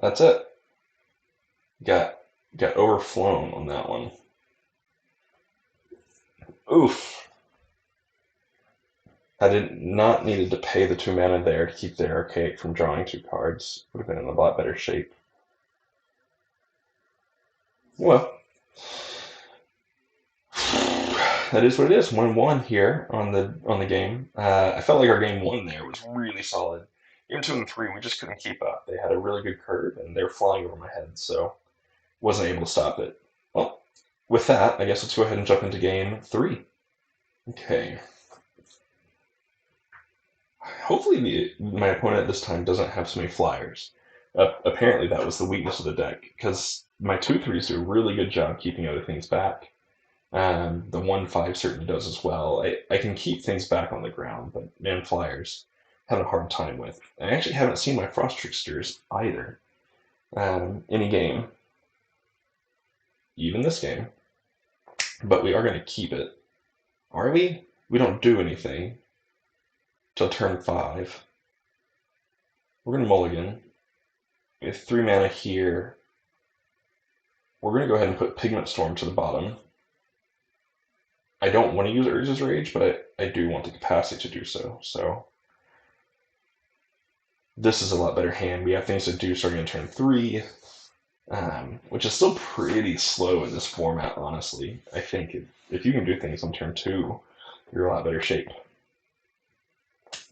That's it. Got overflown on that one. Oof. I did not needed to pay the 2 mana there to keep the Archaic from drawing 2 cards. Would have been in a lot better shape. Well, that is what it is. 1-1 here on the game. I felt like our game one there was really solid. Game two and three, we just couldn't keep up. They had a really good curve, and they were flying over my head, so wasn't able to stop it. Well, with that, I guess let's go ahead and jump into game three. Okay. Hopefully, my opponent this time doesn't have so many flyers. Apparently, that was the weakness of the deck because my 2/3s do a really good job keeping other things back. The 1/5 certainly does as well. I can keep things back on the ground, but man, flyers have a hard time with. I actually haven't seen my Frost Tricksters either. Any game, even this game, but we are going to keep it. Are we? We don't do anything till turn 5. We're going to mulligan. We have 3 mana here. We're going to go ahead and put Pigment Storm to the bottom. I don't want to use Urza's Rage, but I do want the capacity to do so. So this is a lot better hand. We have things to do starting in turn 3, which is still pretty slow in this format, honestly. I think if you can do things on turn 2, you're in a lot better shape.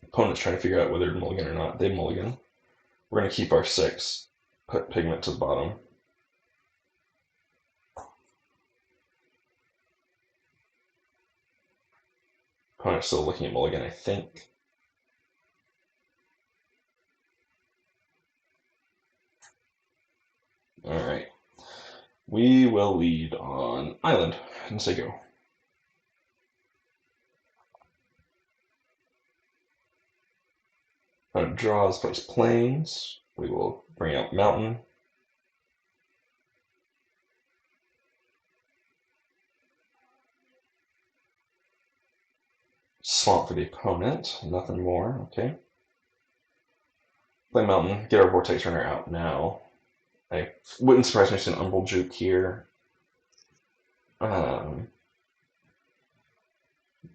Opponent's trying to figure out whether to mulligan or not. They mulligan. We're going to keep our 6, put Pigment to the bottom. Opponent's still looking at mulligan, I think. Alright. We will lead on Island and say go. Opponent draws, plays Plains. We will bring out Mountain. Swamp for the opponent, nothing more, okay. Play Mountain, get our Vortex Runner out now. I wouldn't surprise me to see an Umbral Juke here. Let's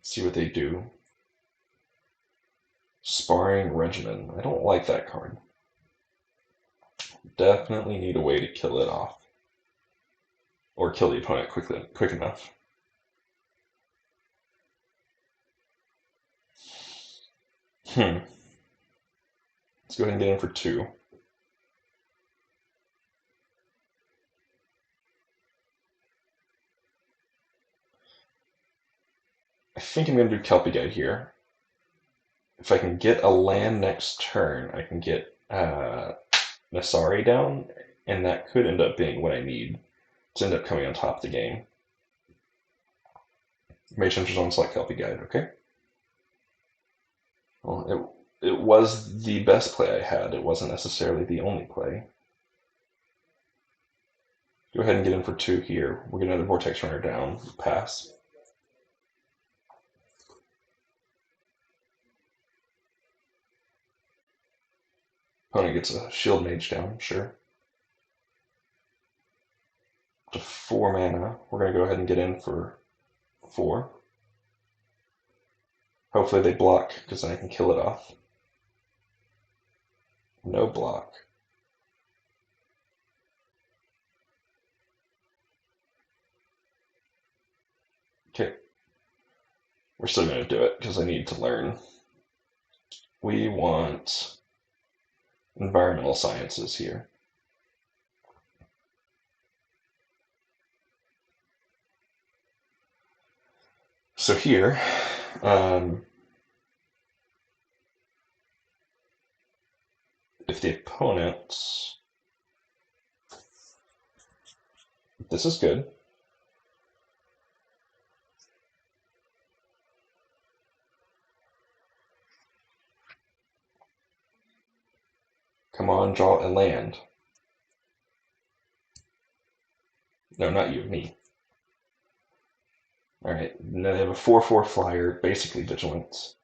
see what they do. Sparring Regimen. I don't like that card. Definitely need a way to kill it off. Or kill the opponent quick enough. Let's go ahead and get in for 2. I think I'm going to do Kelpie Guide here. If I can get a land next turn, I can get Nassari down, and that could end up being what I need to end up coming on top of the game. Mage Hunter's on select Kelpie Guide, okay? Well, it was the best play I had. It wasn't necessarily the only play. Go ahead and get in for 2 here. We'll get another Vortex Runner down. Pass. Opponent gets a Shield Mage down, sure. To 4 mana. We're going to go ahead and get in for 4. Hopefully they block, because then I can kill it off. No block. Okay. We're still going to do it, because I need to learn. We want environmental sciences here. So here, if the opponent, this is good. Come on, draw a land. No, not you, me. Alright, now they have a 4/4 flyer, basically vigilance.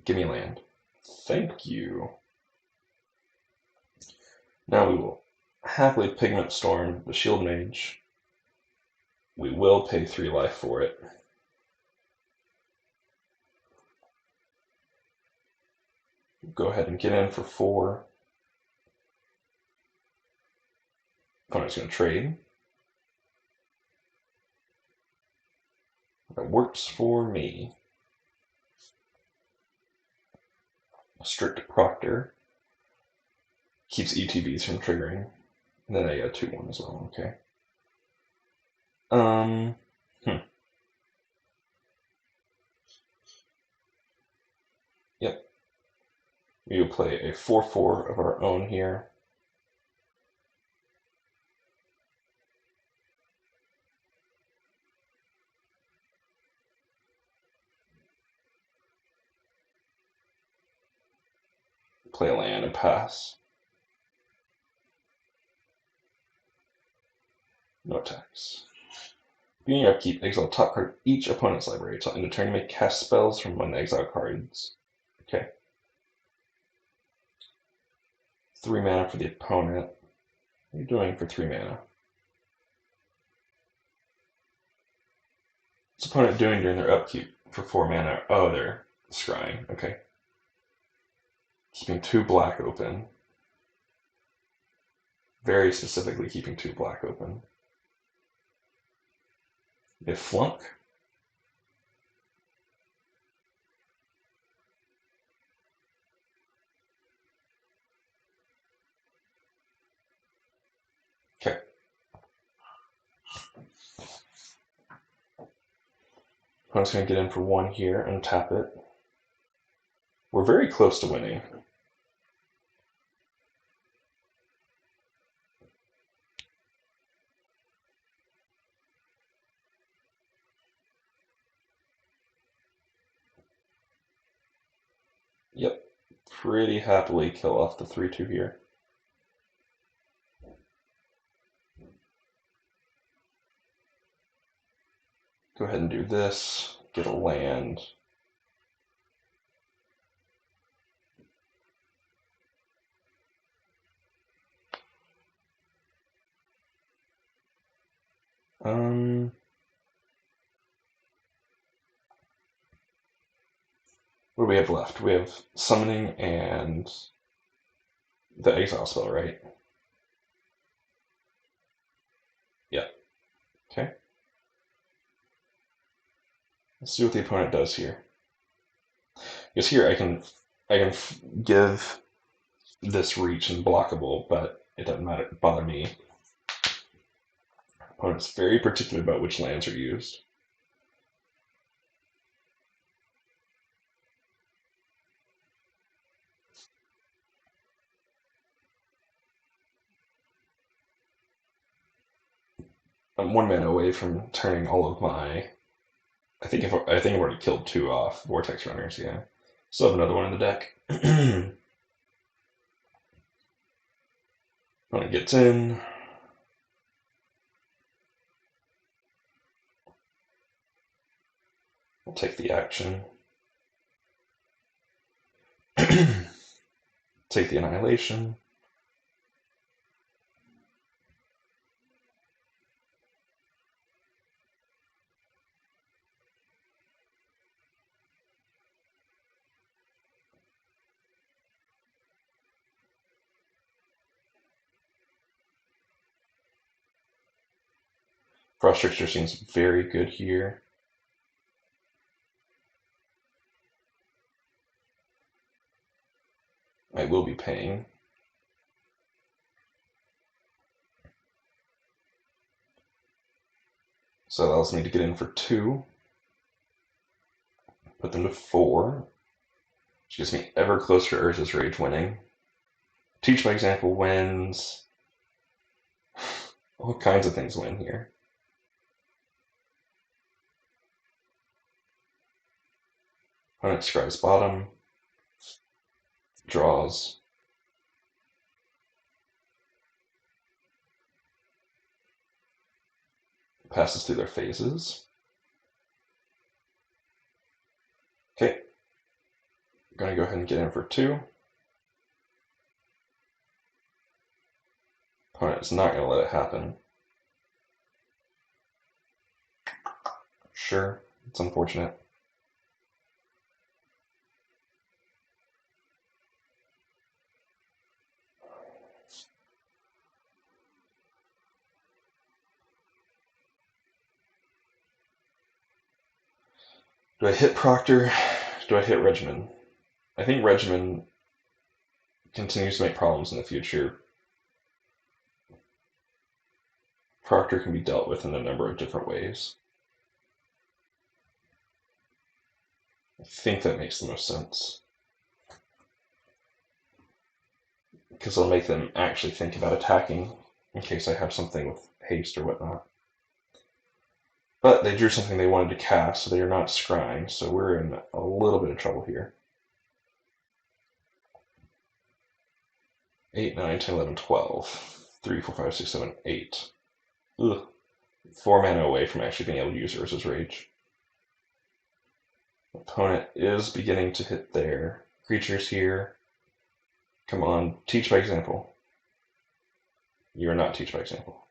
Give me land. Thank you. Now we will happily Pigment Storm the Shield Mage. We will pay 3 life for it. Go ahead and get in for 4. Opponent's going to trade. That works for me. Strict Proctor keeps ETBs from triggering. And then I got 2/1 as well. Okay. Yep. We will play a 4/4 of our own here. Play a land and pass. No attacks. Beginning your upkeep, exile top card of each opponent's library until end of turn. You may cast spells from one exile cards. Okay. 3 mana for the opponent. What are you doing for 3 mana? What's the opponent doing during their upkeep for 4 mana? Oh, they're scrying. Okay. Keeping 2 black open. Very specifically keeping 2 black open. They flunk. Okay. Opponent's going to get in for 1 here and tap it. We're very close to winning. Yep. Pretty happily kill off the 3/2 here. Go ahead and do this. Get a land. What do we have left? We have summoning and the exile spell, right? Yeah. Okay. Let's see what the opponent does here. Because here I can give this reach and blockable, but it doesn't bother me. Opponent's very particular about which lands are used. I'm 1 mana away from turning all of my. I think I've already killed 2 off. Vortex Runners, yeah. Still have another one in the deck. Opponent gets in. We'll take the action. Take the Annihilation. Frost Trickster seems very good here. I will be paying. So that allows me to get in for 2. Put them to 4. Which gets me ever closer to Urza's Rage winning. Teach by example wins. All kinds of things win here. Opponent scries bottom. Draws. Passes through their phases. Okay. I'm going to go ahead and get in for 2. Opponent's not going to let it happen. Sure, it's unfortunate. Do I hit Proctor? Do I hit Regimen? I think Regimen continues to make problems in the future. Proctor can be dealt with in a number of different ways. I think that makes the most sense. Because it'll make them actually think about attacking in case I have something with haste or whatnot. But they drew something they wanted to cast, so they are not scrying, so we're in a little bit of trouble here. 8, 9, 10, 11, 12. 3, 4, 5, 6, 7, 8. Ugh. 4 mana away from actually being able to use Urza's Rage. Opponent is beginning to hit their creatures here. Come on, teach by example. You are not teach by example.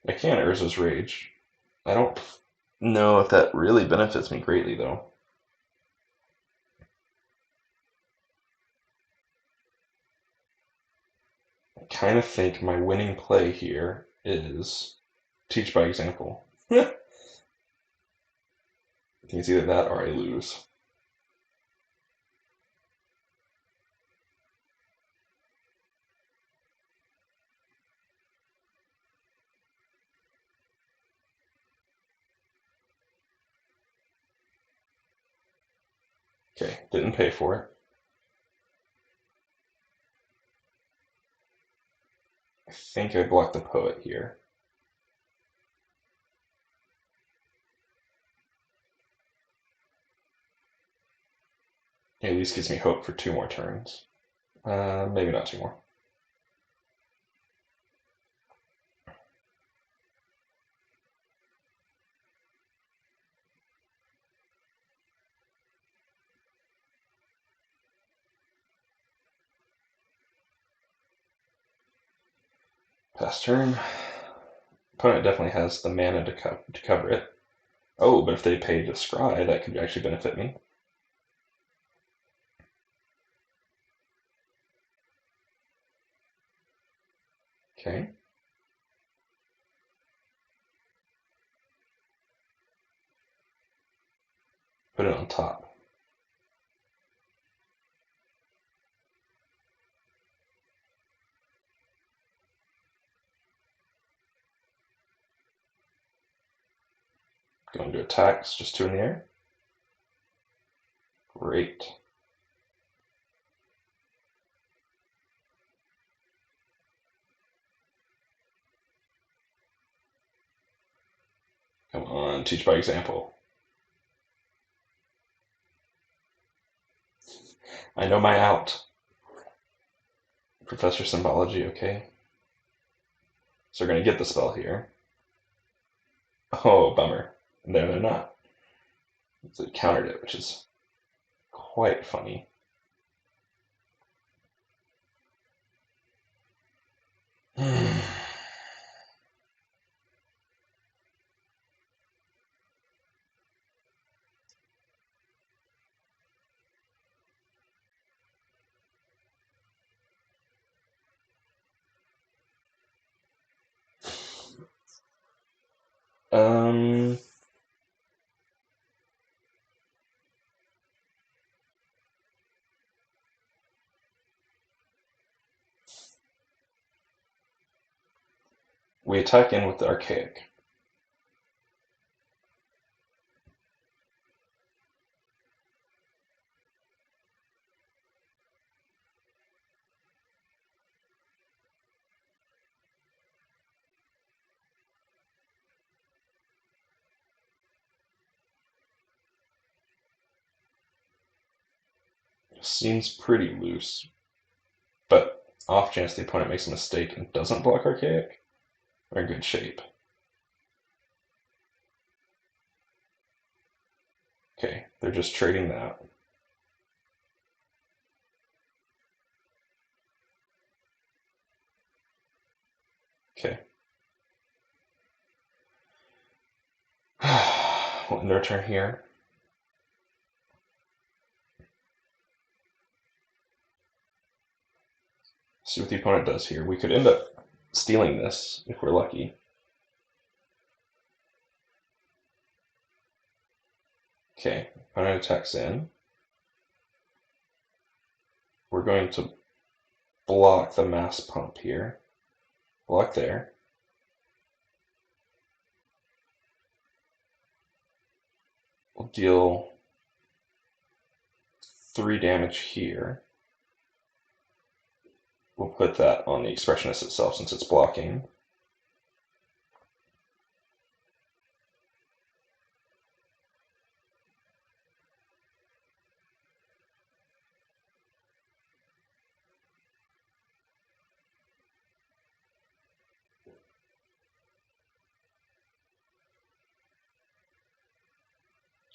I can Urza's Rage. I don't know if that really benefits me greatly, though. I kind of think my winning play here is teach by example. I think it's either that or I lose. Okay, didn't pay for it. I think I blocked the poet here. It at least gives me hope for 2 more turns. Maybe not 2 more. Pass turn. Opponent definitely has the mana to cover it. Oh, but if they pay to scry, that could actually benefit me. Okay. Put it on top. Going to attacks, just 2 in the air. Great. Come on, teach by example. I know my out. Professor Symbology, okay. So we're going to get the spell here. Oh, bummer. No, they're not. So it countered it, which is quite funny. um, we attack in with the Archaic. Seems pretty loose, but off chance the opponent makes a mistake and doesn't block Archaic, we're in good shape. Okay, they're just trading that. Okay. Well, no turn here. See what the opponent does here. We could end up stealing this if we're lucky. Okay, opponent attacks in. We're going to block the mass pump here. Block there. We'll deal 3 damage here. We'll put that on the expressionist itself since it's blocking.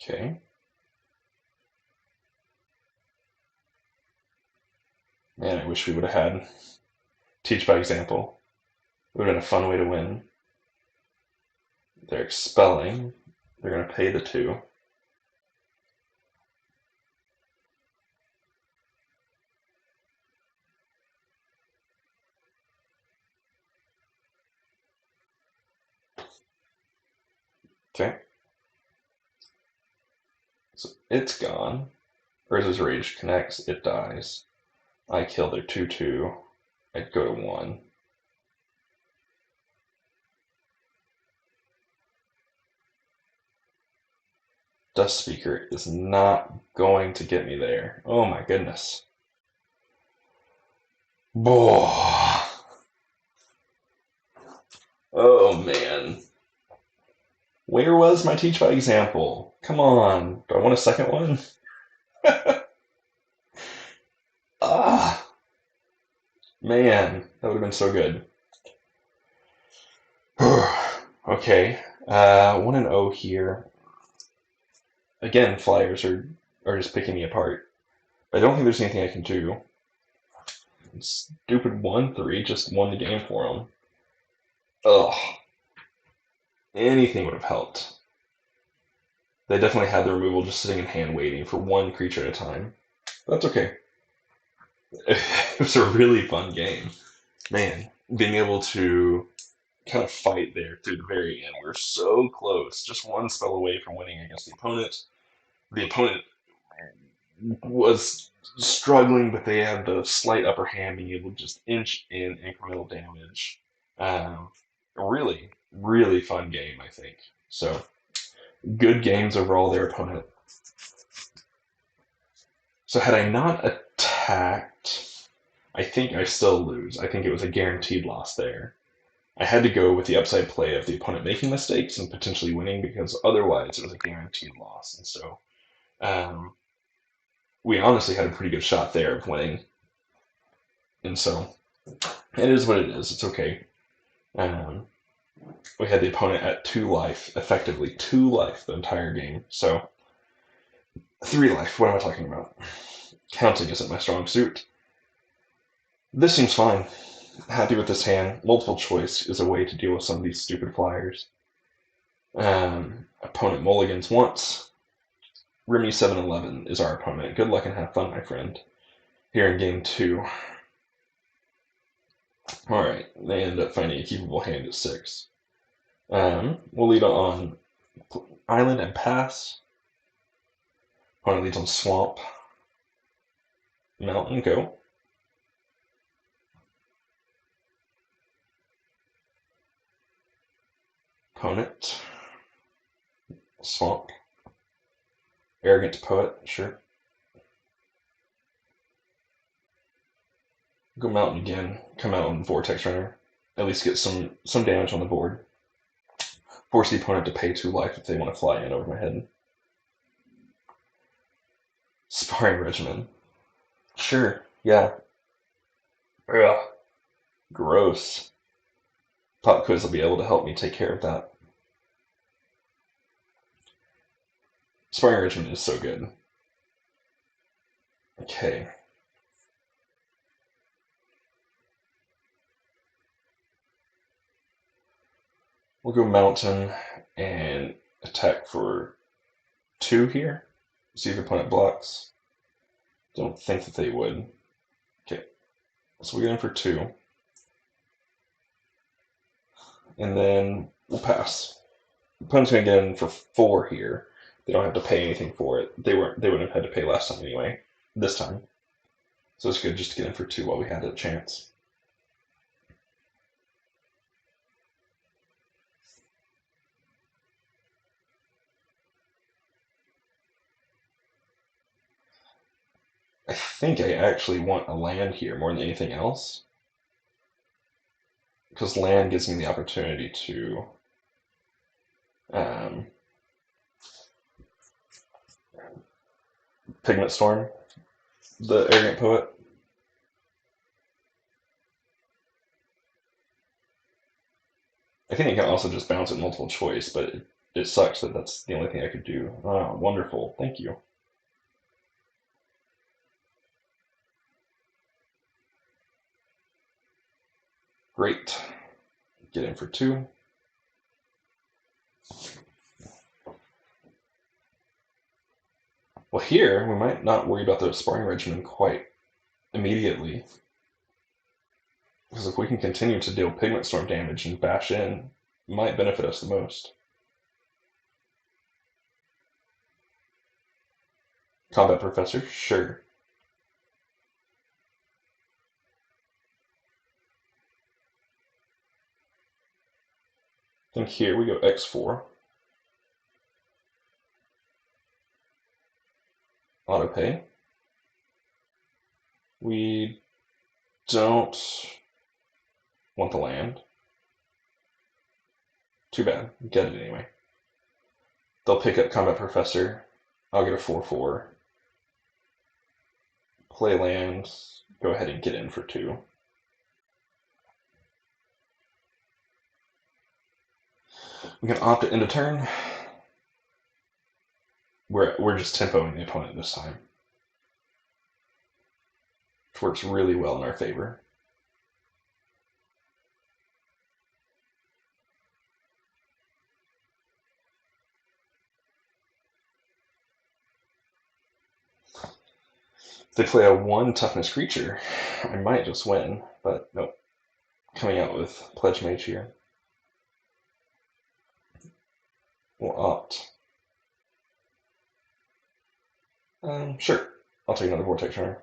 Okay. Man, I wish we would have had Teach by Example. It would have been a fun way to win. They're expelling. They're going to pay the 2. Okay. So it's gone. Urza's Rage connects. It dies. I kill their 2/2. I'd go to 1. Dust Speaker is not going to get me there. Oh my goodness. Boy. Oh man. Where was my Teach by Example? Come on. Do I want a second one? Ah, man. That would have been so good. Okay. 1-0 here. Again, Flyers are just picking me apart. I don't think there's anything I can do. Stupid 1-3 just won the game for them. Ugh. Anything would have helped. They definitely had the removal just sitting in hand waiting for one creature at a time. But that's okay. It was a really fun game. Man, being able to kind of fight there through the very end. We were so close, just one spell away from winning against the opponent. The opponent was struggling, but they had the slight upper hand, being able to just inch in incremental damage. Really, really fun game, I think. So, good games overall, their opponent. So, had I not attacked, I think I still lose. I think it was a guaranteed loss there. I had to go with the upside play of the opponent making mistakes and potentially winning because otherwise it was a guaranteed loss. And so we honestly had a pretty good shot there of winning. And so it is what it is. It's okay. We had the opponent at 2 life, effectively 2 life the entire game. So 3 life. What am I talking about? Counting isn't my strong suit. This seems fine. Happy with this hand. Multiple choice is a way to deal with some of these stupid flyers. Opponent mulligans once. Remy 7-11 is our opponent. Good luck and have fun, my friend. Here in game 2. Alright, they end up finding a keepable hand at 6. We'll lead on Island and Pass. Opponent leads on Swamp. Mountain, go. Opponent. Swamp. Arrogant Poet, sure. Go Mountain again. Come out on Vortex Runner. At least get some damage on the board. Force the opponent to pay 2 life if they want to fly in over my head. Sparring Regimen. Sure, yeah. Ugh. Gross. Pop Quiz will be able to help me take care of that. Sparring Regimen is so good. Okay. We'll go Mountain and attack for 2 here. See if your opponent blocks. Don't think that they would. Okay, so we get in for 2. And then we'll pass. The opponent's going to get in for 4 here. They don't have to pay anything for it. They wouldn't have had to pay last time anyway. This time. So it's good just to get in for 2 while we had a chance. I think I actually want a land here more than anything else. Because land gives me the opportunity to Pigment Storm, the Arrogant Poet. I think I can also just bounce it multiple choice, but it sucks that that's the only thing I could do. Oh, wonderful. Thank you. Great. Get in for 2. Well, here, we might not worry about the sparring regimen quite immediately. Because if we can continue to deal Pigment Storm damage and bash in, it might benefit us the most. Combat Professor, sure. I think here we go X4. Autopay. We don't want the land. Too bad. Get it anyway. They'll pick up Combat Professor. I'll get a 4/4. Play land. Go ahead and get in for 2. We can opt to end a turn. We're just tempoing the opponent this time, which works really well in our favor. If they play a 1 toughness creature, I might just win, but nope. Coming out with Pledge Mage here. We'll opt. Sure. I'll take another Vortex Runner.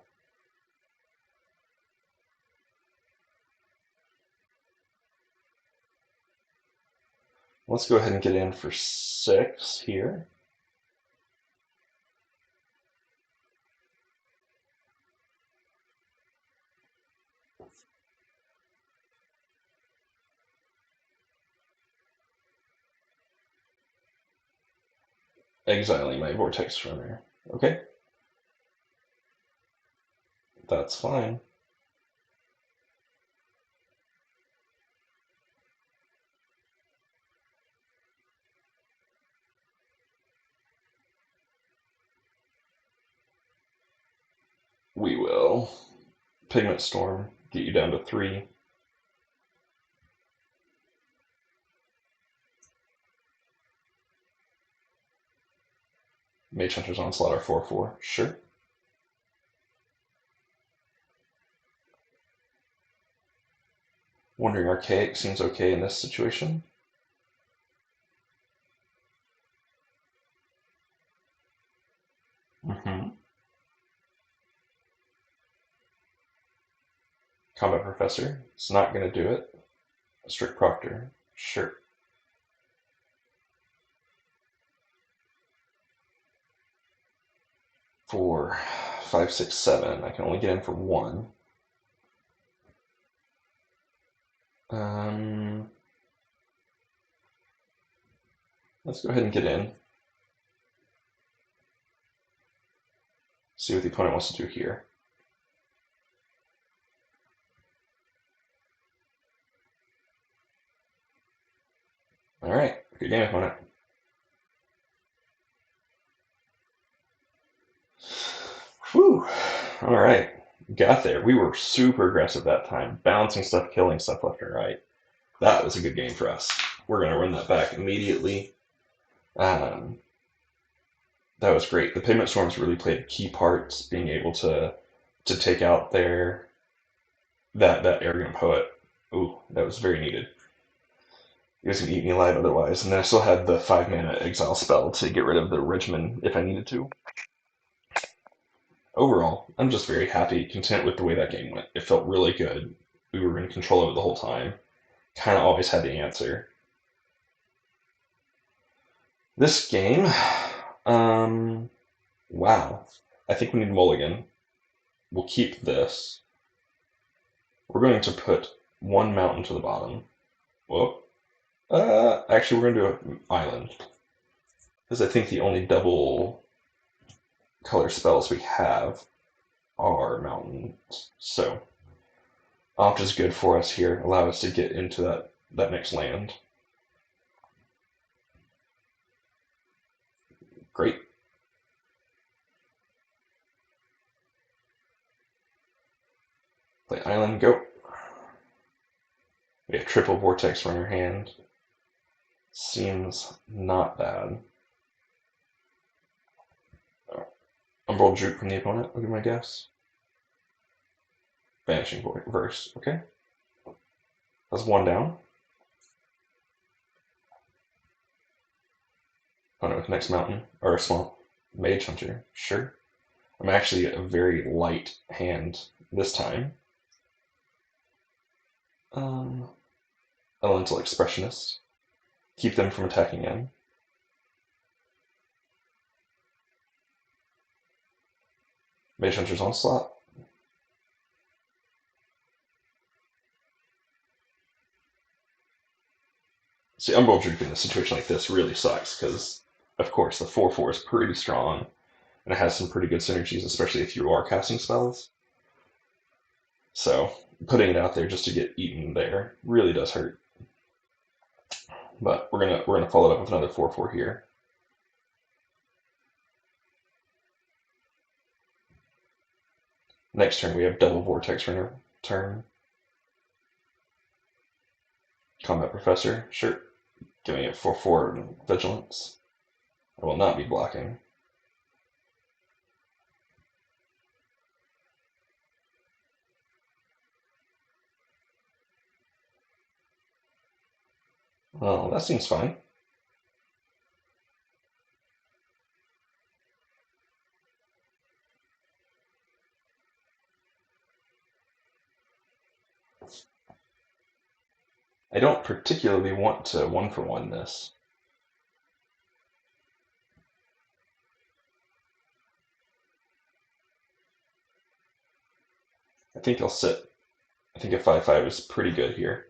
Let's go ahead and get in for 6 here. Exiling my Vortex Runner. Okay. That's fine. We will Pigment Storm, get you down to 3. Mage Hunter's Onslaught are 4/4. Sure. Wandering Archaic seems okay in this situation. Combat Professor. It's not going to do it. Strict Proctor. Sure. For 5, 6, 7. I can only get in for 1. Let's go ahead and get in. See what the opponent wants to do here. Alright, good game, opponent. Whew. Alright, got there. We were super aggressive that time. Bouncing stuff, killing stuff left and right. That was a good game for us. We're going to run that back immediately. That was great. The pigment storms really played key parts, being able to take out that arrogant poet. Ooh, that was very needed. He was gonna eat me alive otherwise. And then I still had the 5 mana exile spell to get rid of the Regimen if I needed to. Overall, I'm just very happy, content with the way that game went. It felt really good. We were in control of it the whole time. Kind of always had the answer. This game, um, wow. I think we need Mulligan. We'll keep this. We're going to put one mountain to the bottom. Whoa. Actually, we're going to do an island. Because I think the only double color spells we have are mountains. So, Opt is good for us here. Allow us to get into that next land. Great. Play island, go. We have triple Vortex Runner hand. Seems not bad. Umbral Juke from the opponent, would be my guess. Vanishing Verse, okay. That's one down. Oh no, next mountain, or a swamp. Mage Hunter, sure. I'm actually a very light hand this time. Elemental Expressionist. Keep them from attacking in. Mage Hunter's Onslaught. See, Umbral Juke in a situation like this really sucks because, of course, the 4/4 is pretty strong and it has some pretty good synergies, especially if you are casting spells. So putting it out there just to get eaten there really does hurt. But we're gonna follow it up with another 4/4 here. Next turn we have double Vortex Runner turn. Combat Professor, sure. Giving it 4/4 Vigilance. I will not be blocking. Well, that seems fine. I don't particularly want to 1-for-1 this. I think I'll sit. I think a 5/5 is pretty good here.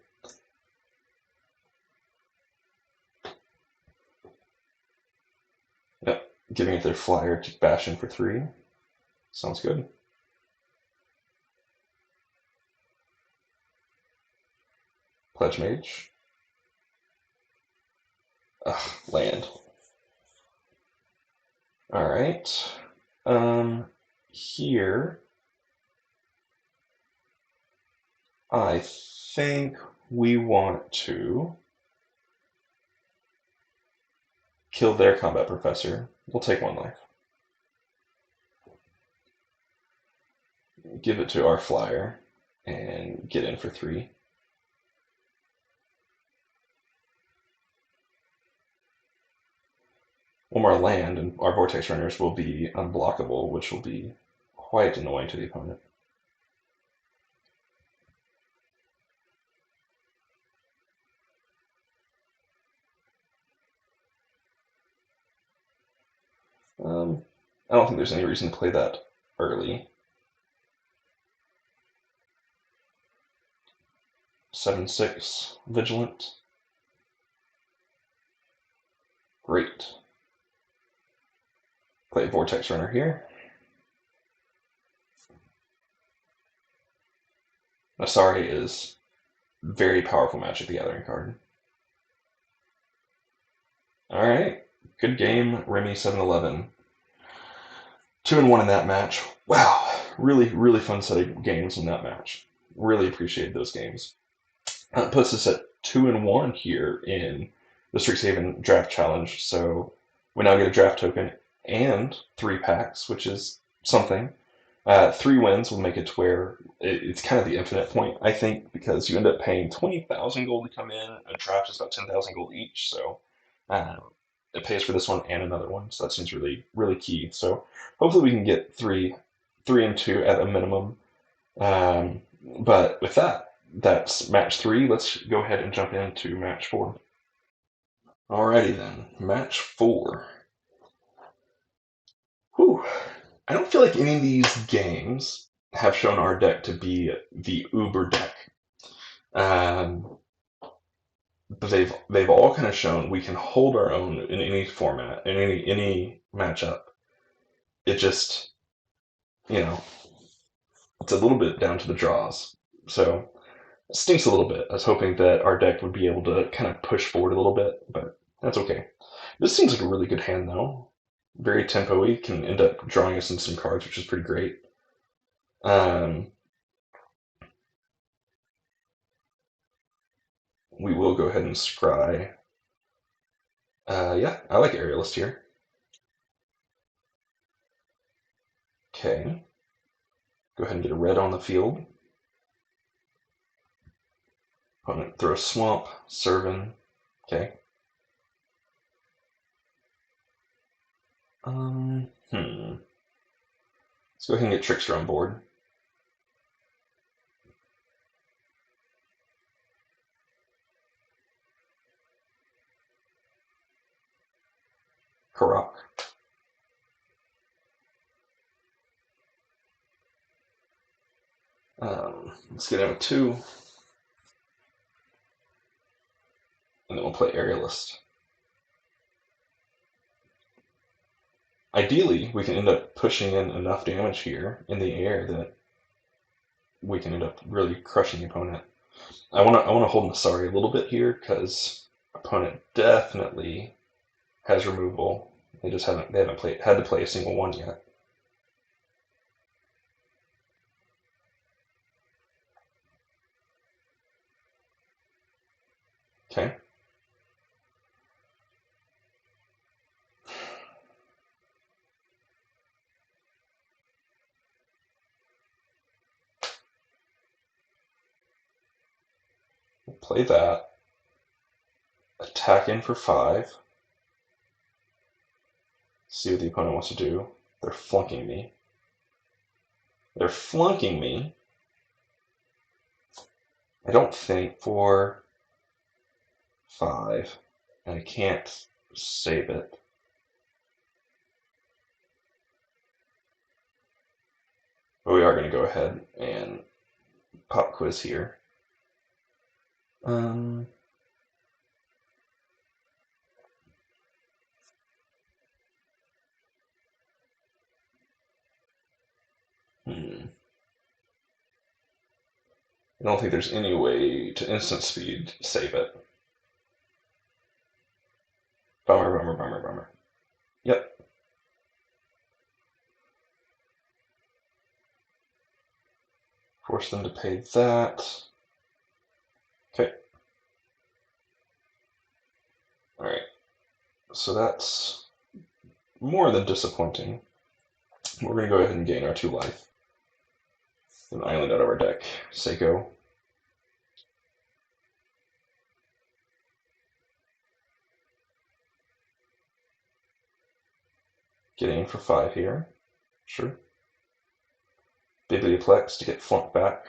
Yep, giving it their flyer to bash in for 3. Sounds good. Pledge Mage. Ugh, land. Alright. Here, I think we want to kill their Combat Professor. We'll take 1 life. Give it to our flyer and get in for 3. One more land, and our Vortex Runners will be unblockable, which will be quite annoying to the opponent. I don't think there's any reason to play that early. 7/6 Vigilant. Great. Play Vortex Runner here. Nassari is very powerful Magic the Gathering card. Alright, good game, Remy 7-11. 2-1 in that match. Wow, really, really fun set of games in that match. Really appreciate those games. That puts us at 2-1 here in the Strixhaven Draft Challenge. So we now get a draft token and 3 packs, which is something. 3 wins will make it to where it's kind of the infinite point, I think, because you end up paying 20,000 gold to come in. A draft is about 10,000 gold each, so um, it pays for this one and another one. So that seems really, really key. So hopefully we can get three and two at a minimum. But with that, that's match 3. Let's go ahead and jump into match 4. Alrighty then, match 4. Whew. I don't feel like any of these games have shown our deck to be the uber deck. But they've all kind of shown we can hold our own in any format, in any matchup. It just, you know, it's a little bit down to the draws. So it stinks a little bit. I was hoping that our deck would be able to kind of push forward a little bit, but that's okay. This seems like a really good hand, though. Very tempo-y, can end up drawing us in some cards, which is pretty great. We will go ahead and scry. Yeah, I like Aerialist here. Okay. Go ahead and get a red on the field. Opponent throw Swamp, Servan. Okay. Let's go ahead and get Trickster on board. Kohath. Let's get in with 2. And then we'll play Aerialist. Ideally, we can end up pushing in enough damage here in the air that we can end up really crushing the opponent. I want to hold Nassari a little bit here because opponent definitely has removal. They haven't had to play a single one yet. Okay. We'll play that. Attack in for 5. See what the opponent wants to do. They're flunking me. They're flunking me. I don't think for 5, and I can't save it. But we are going to go ahead and pop quiz here. I don't think there's any way to instant speed save it. Bummer, bummer, bummer, bummer. Yep. Force them to pay that. Okay. Alright. So that's more than disappointing. We're going to go ahead and gain our 2 life. An island out of our deck. Seiko. Getting in for 5 here. Sure. Biblioplex to get flunked back.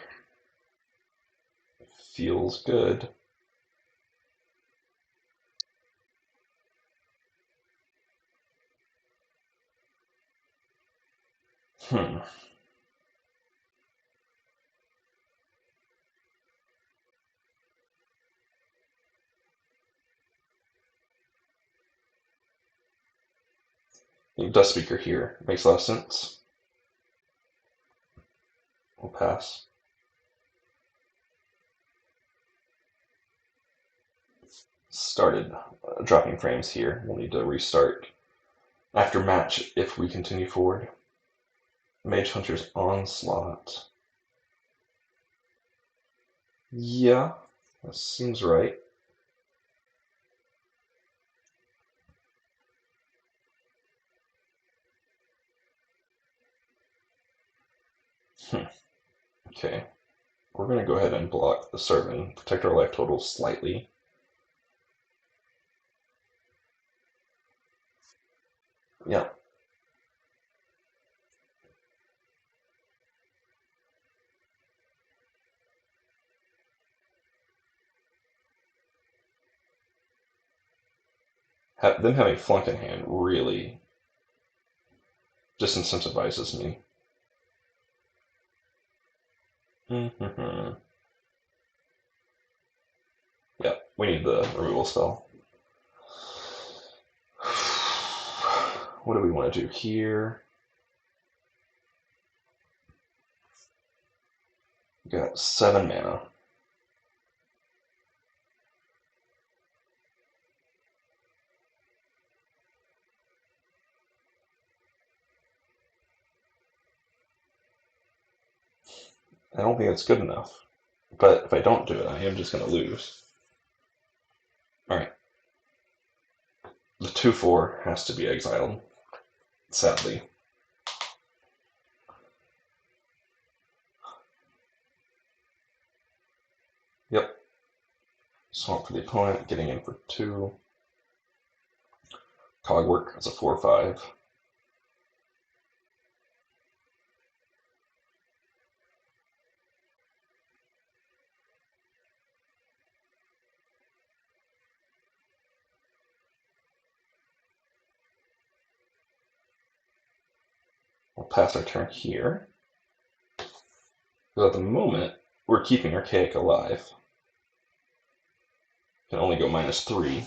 Feels good. Dust Speaker here. Makes a lot of sense. We'll pass. Started dropping frames here. We'll need to restart after match if we continue forward. Mage Hunter's Onslaught. Yeah, that seems right. Okay, we're going to go ahead and block the Servant, protect our life total slightly. Yeah. Them having Flunk in hand really disincentivizes me. Yeah, we need the removal spell. What do we want to do here? We got 7 mana. I don't think it's good enough. But if I don't do it, I am just going to lose. Alright. The 2/4 has to be exiled, sadly. Yep. Swamp for the opponent, getting in for 2. Cogwork as a 4/5. We'll pass our turn here. Because at the moment, we're keeping Archaic alive. Can only go -3.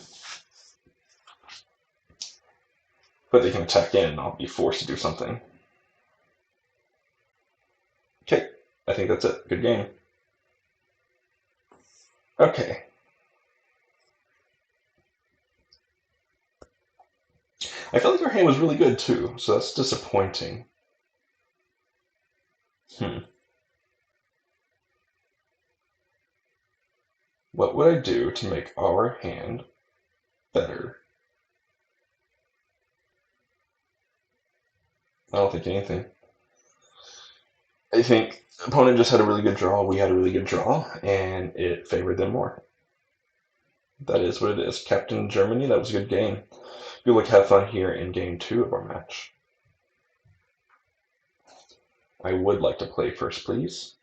But they can attack in and I'll be forced to do something. Okay, I think that's it. Good game. Okay. I felt like our hand was really good too, so that's disappointing. What would I do to make our hand better? I don't think anything. I think opponent just had a really good draw, we had a really good draw, and it favored them more. That is what it is. Captain Germany, that was a good game. Good luck, have fun here in game 2 of our match. I would like to play first, please.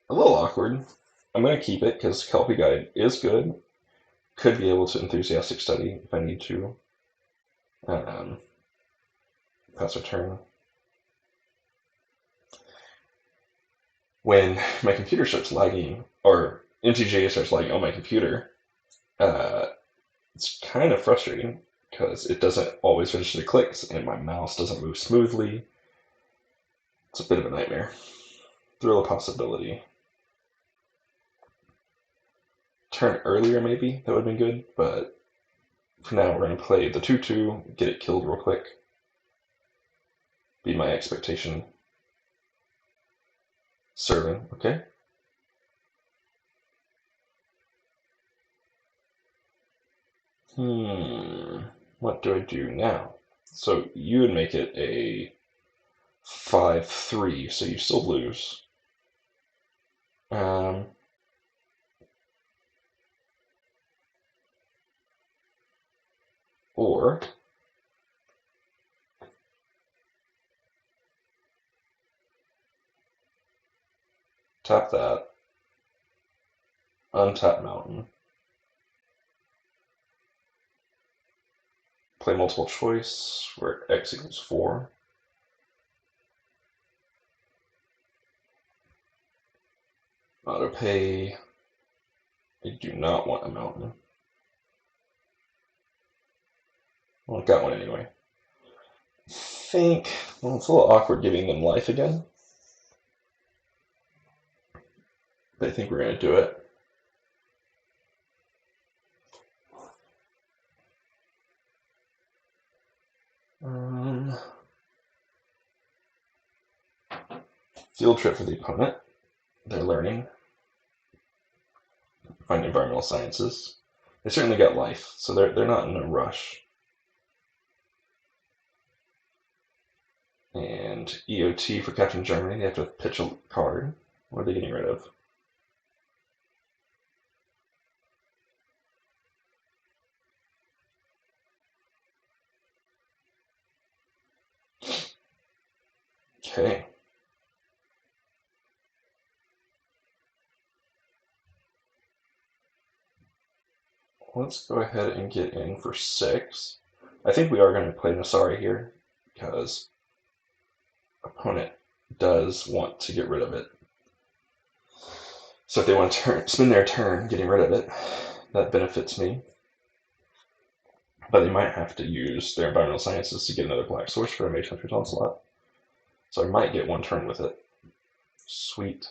A little awkward. I'm going to keep it because Kelpie Guide is good. Could be able to Enthusiastic Study if I need to. Pass a turn. When my computer starts lagging, or MTGA starts lagging on my computer, it's kind of frustrating because it doesn't always register the clicks and my mouse doesn't move smoothly. It's a bit of a nightmare. Thrill of possibility. Turn earlier, maybe, that would have been good, but for now, we're going to play the 2/2, get it killed real quick. Be my expectation. Serving, okay. What do I do now? So you would make it a 5/3, so you still lose. Or tap that, untap mountain, play multiple choice where x equals 4. Auto pay. I do not want a mountain. Well, I got one anyway. I think, well, it's a little awkward giving them life again. But I think we're going to do it. Field trip for the opponent. They're learning. Find environmental sciences. They certainly got life, so they're not in a rush. And EOT for Captain Germany, they have to pitch a card. What are they getting rid of? Okay. Let's go ahead and get in for 6. I think we are going to play Nassari here because opponent does want to get rid of it. So if they want to spend their turn getting rid of it, that benefits me. But they might have to use their environmental sciences to get another black source for a Mage Hunter's Onslaught. So I might get one turn with it. Sweet.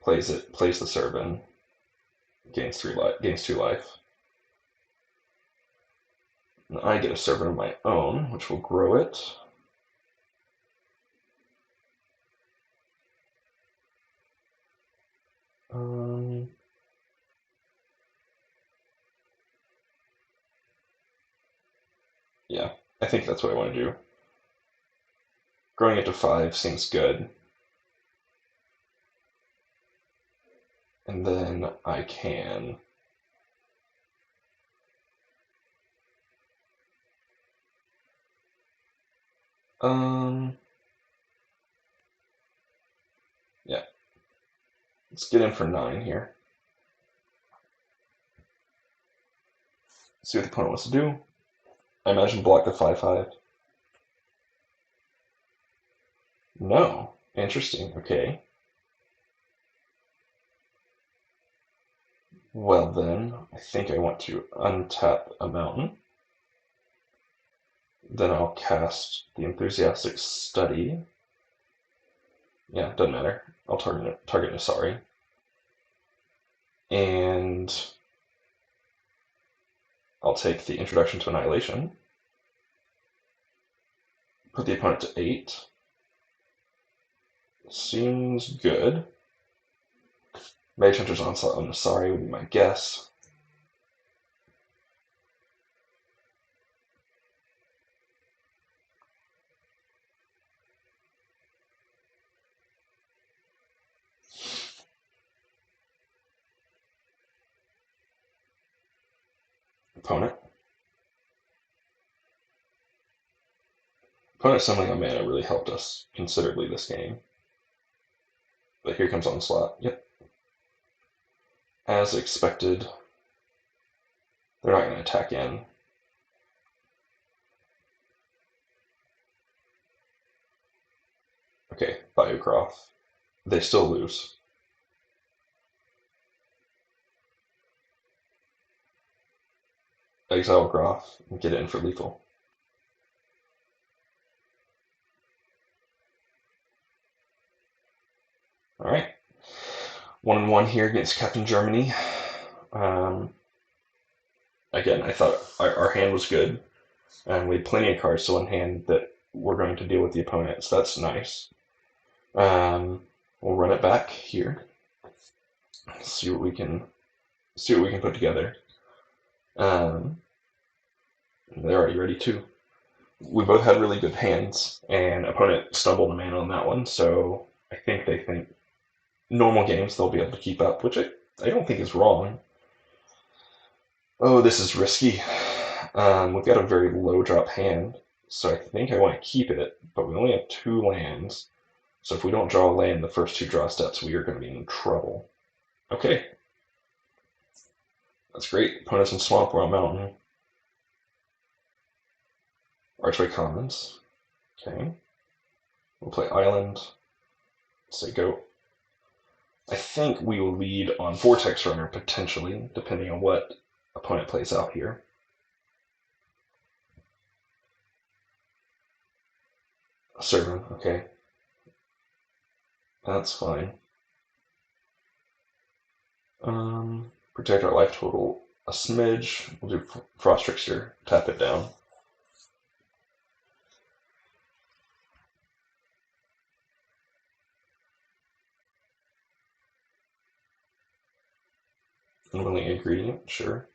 Plays the Servant. Gains 2 life. And I get a Servant of my own, which will grow it. Yeah, I think that's what I want to do. Growing it to 5 seems good. And then I can yeah. Let's get in for 9 here. See what the opponent wants to do. I imagine block the 5/5. No. Interesting. Okay. Well then, I think I want to untap a mountain. Then I'll cast the Enthusiastic Study. Yeah, doesn't matter. I'll target Nassari. And I'll take the Introduction to Annihilation. Put the opponent to 8. Seems good. Mage Hunter's Onslaught on Nassari would be my guess. Opponent. Opponent summoning a mana really helped us considerably this game. But here comes Onslaught. Yep. As expected. They're not going to attack in. Okay, Biocroft. They still lose. Exile Groff and get it in for lethal. Alright. 1-1 here against Captain Germany. Again, I thought our hand was good. And we had plenty of cards to one hand that we're going to deal with the opponent, so that's nice. We'll run it back here. See what we can put together. They're already ready too. We both had really good hands, and opponent stumbled a mana on that one, so I think they think normal games they'll be able to keep up, which I don't think is wrong. Oh, this is risky. We've got a very low drop hand, so I think I want to keep it, but we only have 2 lands. So if we don't draw a land the first 2 draw steps, we are going to be in trouble. Okay. That's great. Opponent's in Swamp, we're on Mountain. Archway Commons. Okay. We'll play Island. Say go. I think we will lead on Vortex Runner, potentially, depending on what opponent plays out here. Servant, okay. That's fine. Protect our life total a smidge. We'll do Frost Trickster, tap it down. Unwilling ingredient, sure.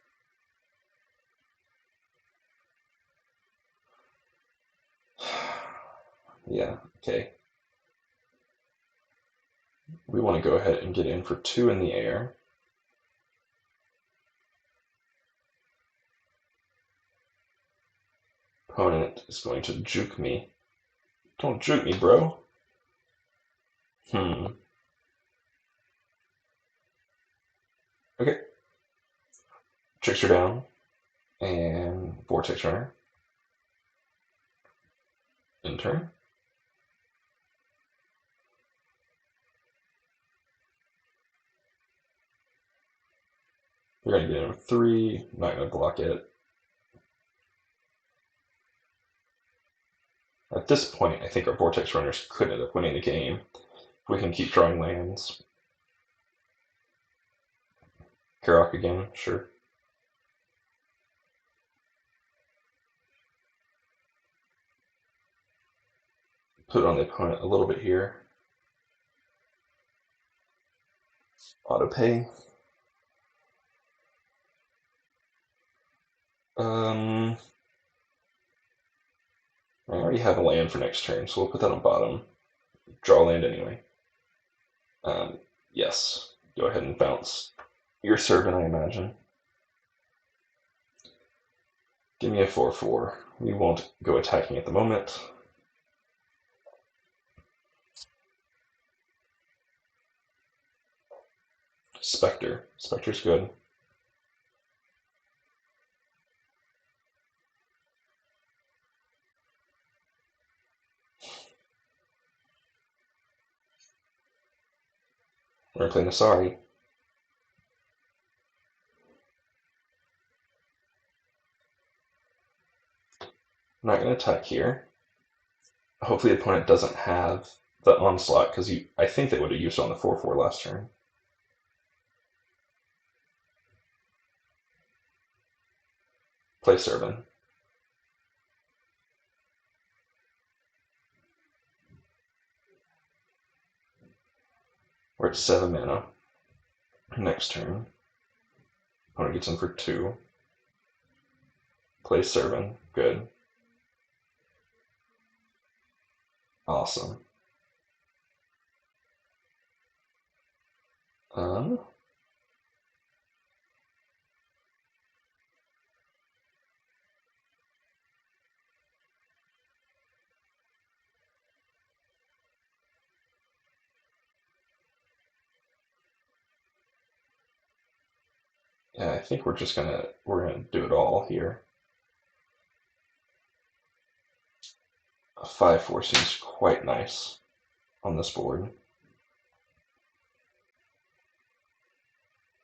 Yeah, okay. We want to go ahead and get in for 2 in the air. Opponent is going to juke me. Don't juke me, bro. Okay. Trickster down. And Vortex Runner. In turn. We're going to get in with 3. Not going to block it. At this point, I think our Vortex Runners could end up winning the game. If we can keep drawing lands. Karok again, sure. Put it on the opponent a little bit here. Auto pay. I already have a land for next turn, so we'll put that on bottom. Draw land anyway. Yes. Go ahead and bounce your Servant, I imagine. Give me a 4/4. We won't go attacking at the moment. Spectre. Spectre's good. We're going to play Nassari. I'm not going to attack here. Hopefully the opponent doesn't have the Onslaught, because I think they would have used it on the 4/4 last turn. Play Servant. We're at 7 mana. Next turn. Opponent gets in for 2. Play Servant. Good. Awesome. Yeah, I think we're gonna do it all here. A 5/4 seems quite nice on this board.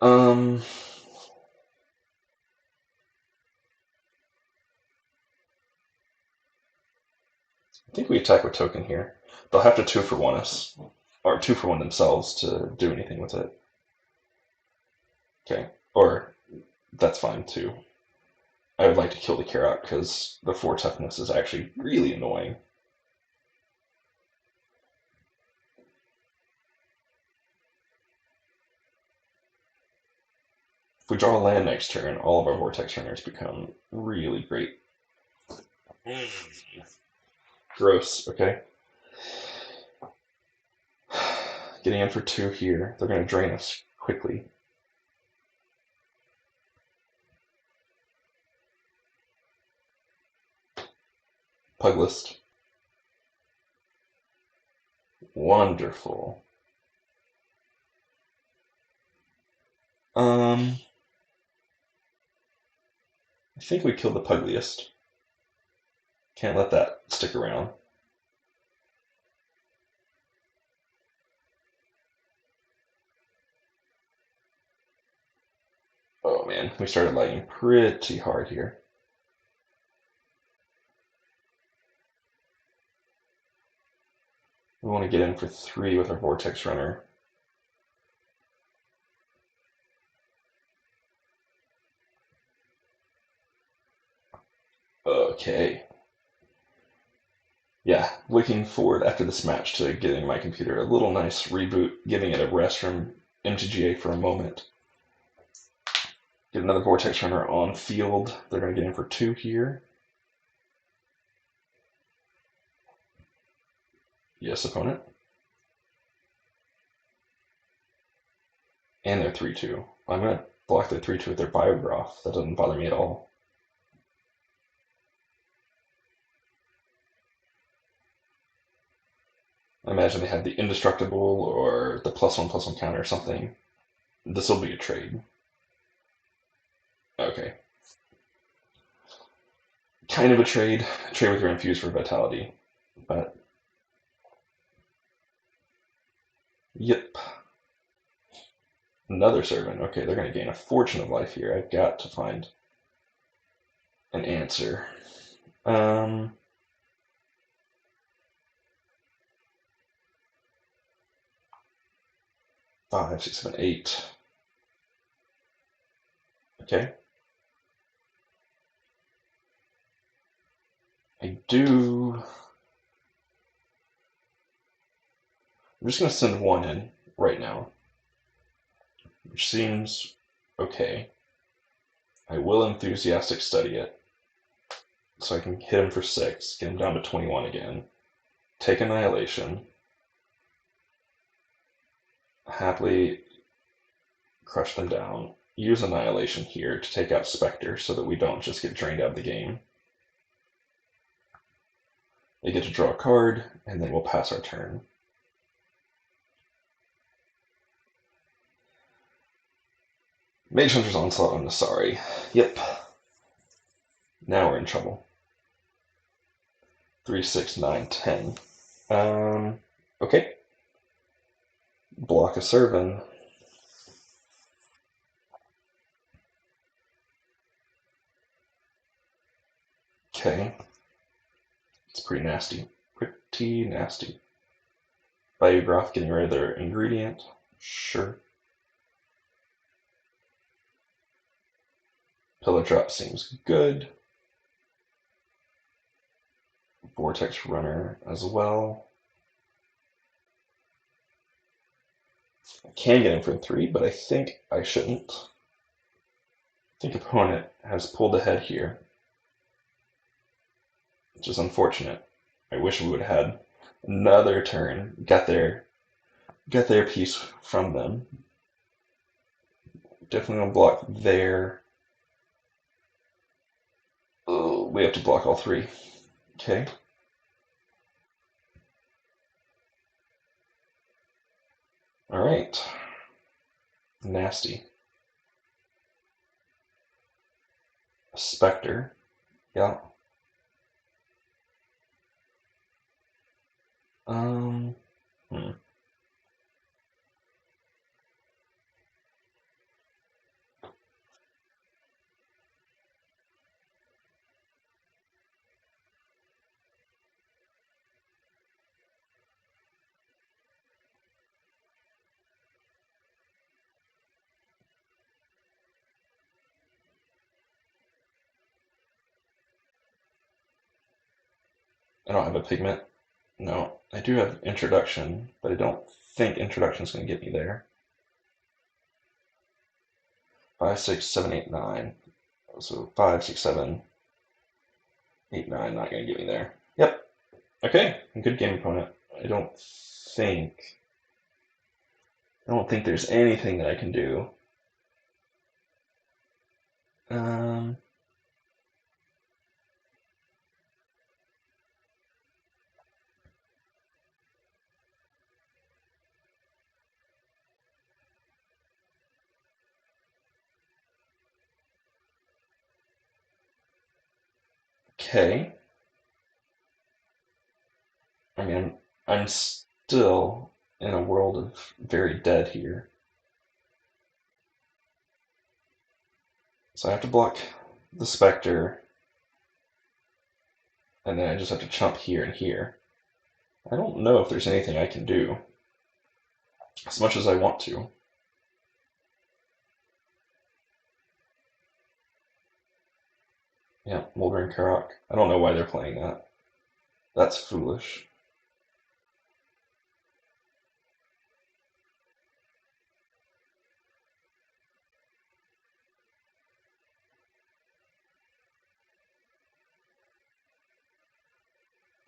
I think we attack with token here. They'll have to 2-for-1 us, or 2-for-1 themselves to do anything with it. Okay, or that's fine too. I would like to kill the Karok because the 4 toughness is actually really annoying. If we draw a land next turn, all of our Vortex Runners become really great. Gross, okay. Getting in for 2 here. They're going to drain us quickly. Puglist. Wonderful. I think we killed the Pugliest. Can't let that stick around. Oh man, we started lagging pretty hard here. We want to get in for 3 with our Vortex Runner. Okay. Yeah, looking forward after this match to getting my computer a little nice reboot, giving it a rest from MTGA for a moment. Get another Vortex Runner on field. They're going to get in for 2 here. Yes, opponent. And their 3/2. I'm going to block their 3/2 with their Biograph. That doesn't bother me at all. I imagine they have the Indestructible or the +1/+1 counter or something. This will be a trade. Okay. Kind of a trade. Trade with your Infuse for Vitality. But, yep. Another Servant. Okay, they're going to gain a fortune of life here. I've got to find an answer. 5, 6, 7, 8. Okay. I do. I'm just going to send one in right now, which seems okay. I will Enthusiastic Study it, so I can hit him for 6, get him down to 21 again. Take Annihilation. Happily crush them down. Use Annihilation here to take out Spectre so that we don't just get drained out of the game. They get to draw a card, and then we'll pass our turn. Mage Hunter's Onslaught on Nassari. Yep. Now we're in trouble. 3, 6, 9, 10. Okay. Block a Servant. Okay. It's pretty nasty. Pretty nasty. Biograph getting rid of their ingredient. Sure. Pillar Drop seems good. Vortex Runner as well. I can get him for 3, but I think I shouldn't. I think opponent has pulled ahead here, which is unfortunate. I wish we would have had another turn, get their piece from them. Definitely gonna block there. Oh, we have to block all 3. Okay. Alright. Nasty. Spectre. Yeah. Hmm. I don't have a pigment. No, I do have introduction, but I don't think introduction is going to get me there. 5, 6, 7, 8, 9. So 5, 6, 7, 8, 9. Not going to get me there. Yep. Okay. Good game, opponent. I don't think there's anything that I can do. Okay. I mean, I'm still in a world of very dead here. So I have to block the Spectre, and then I just have to chump here and here. I don't know if there's anything I can do, as much as I want to. Yeah, Moldering Karok. I don't know why they're playing that. That's foolish.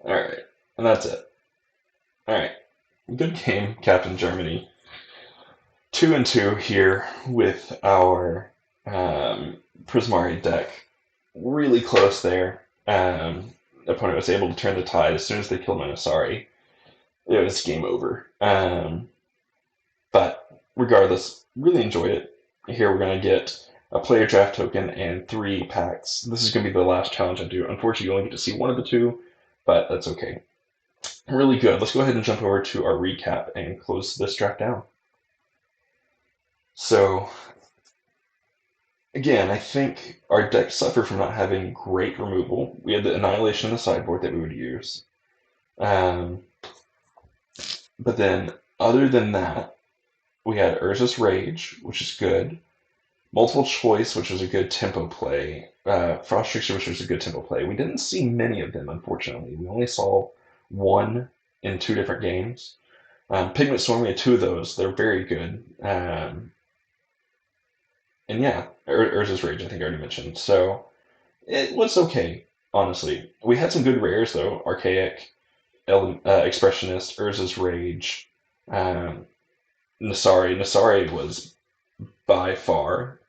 Alright, and that's it. All right, good game, Captain Germany. 2-2 here with our Prismari deck. Really close there. Opponent was able to turn the tide as soon as they killed my Nassari. It was game over. But regardless, really enjoyed it. Here we're going to get a player draft token and 3 packs. This is going to be the last challenge I do. Unfortunately, you only get to see one of the two, but that's okay. Really good. Let's go ahead and jump over to our recap and close this draft down. So, again, I think our deck suffered from not having great removal. We had the Annihilation in the sideboard that we would use. Um, but then, other than that, we had Urza's Rage, which is good. Multiple Choice, which was a good tempo play. Frost Trickster, which was a good tempo play. We didn't see many of them, unfortunately. We only saw one in 2 different games. Pigment Storm, we had 2 of those. They're very good. And yeah, Urza's Rage, I think I already mentioned. So it was okay, honestly. We had some good rares, though. Archaic, Expressionist, Urza's Rage, um, Nassari. Nassari was by far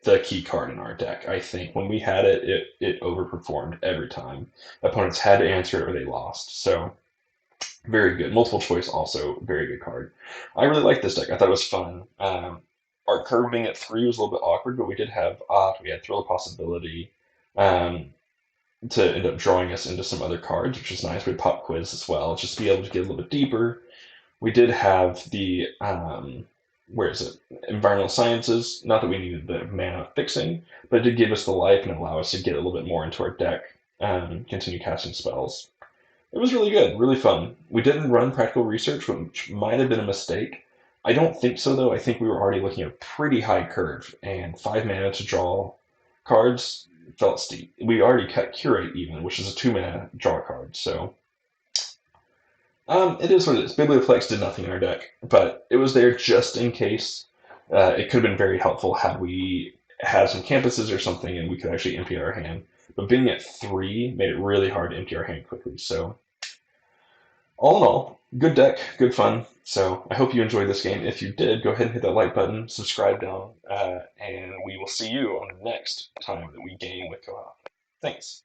the key card in our deck. I think when we had it, it overperformed every time. Opponents had to answer it or they lost. So very good. Multiple choice also very good card. I really like this deck. I thought it was fun. Our curve being at 3 was a little bit awkward, but we did have we had Thrill of Possibility um, to end up drawing us into some other cards, which was nice. We had Pop Quiz as well, just to be able to get a little bit deeper. We did have the where is it? Environmental Sciences. Not that we needed the mana fixing, but it did give us the life and allow us to get a little bit more into our deck, continue casting spells. It was really good, really fun. We didn't run practical research, which might have been a mistake. I don't think so, though. I think we were already looking at a pretty high curve, and 5 mana to draw cards felt steep. We already cut Curate even, which is a 2 mana draw card, so it is what it is. Biblioplex did nothing in our deck, but it was there just in case. It could have been very helpful had we had some campuses or something and we could actually empty our hand. But being at 3 made it really hard to empty our hand quickly. So, all in all, good deck, good fun. So, I hope you enjoyed this game. If you did, go ahead and hit that like button, subscribe down, and we will see you on the next time that we game with Kohath. Thanks.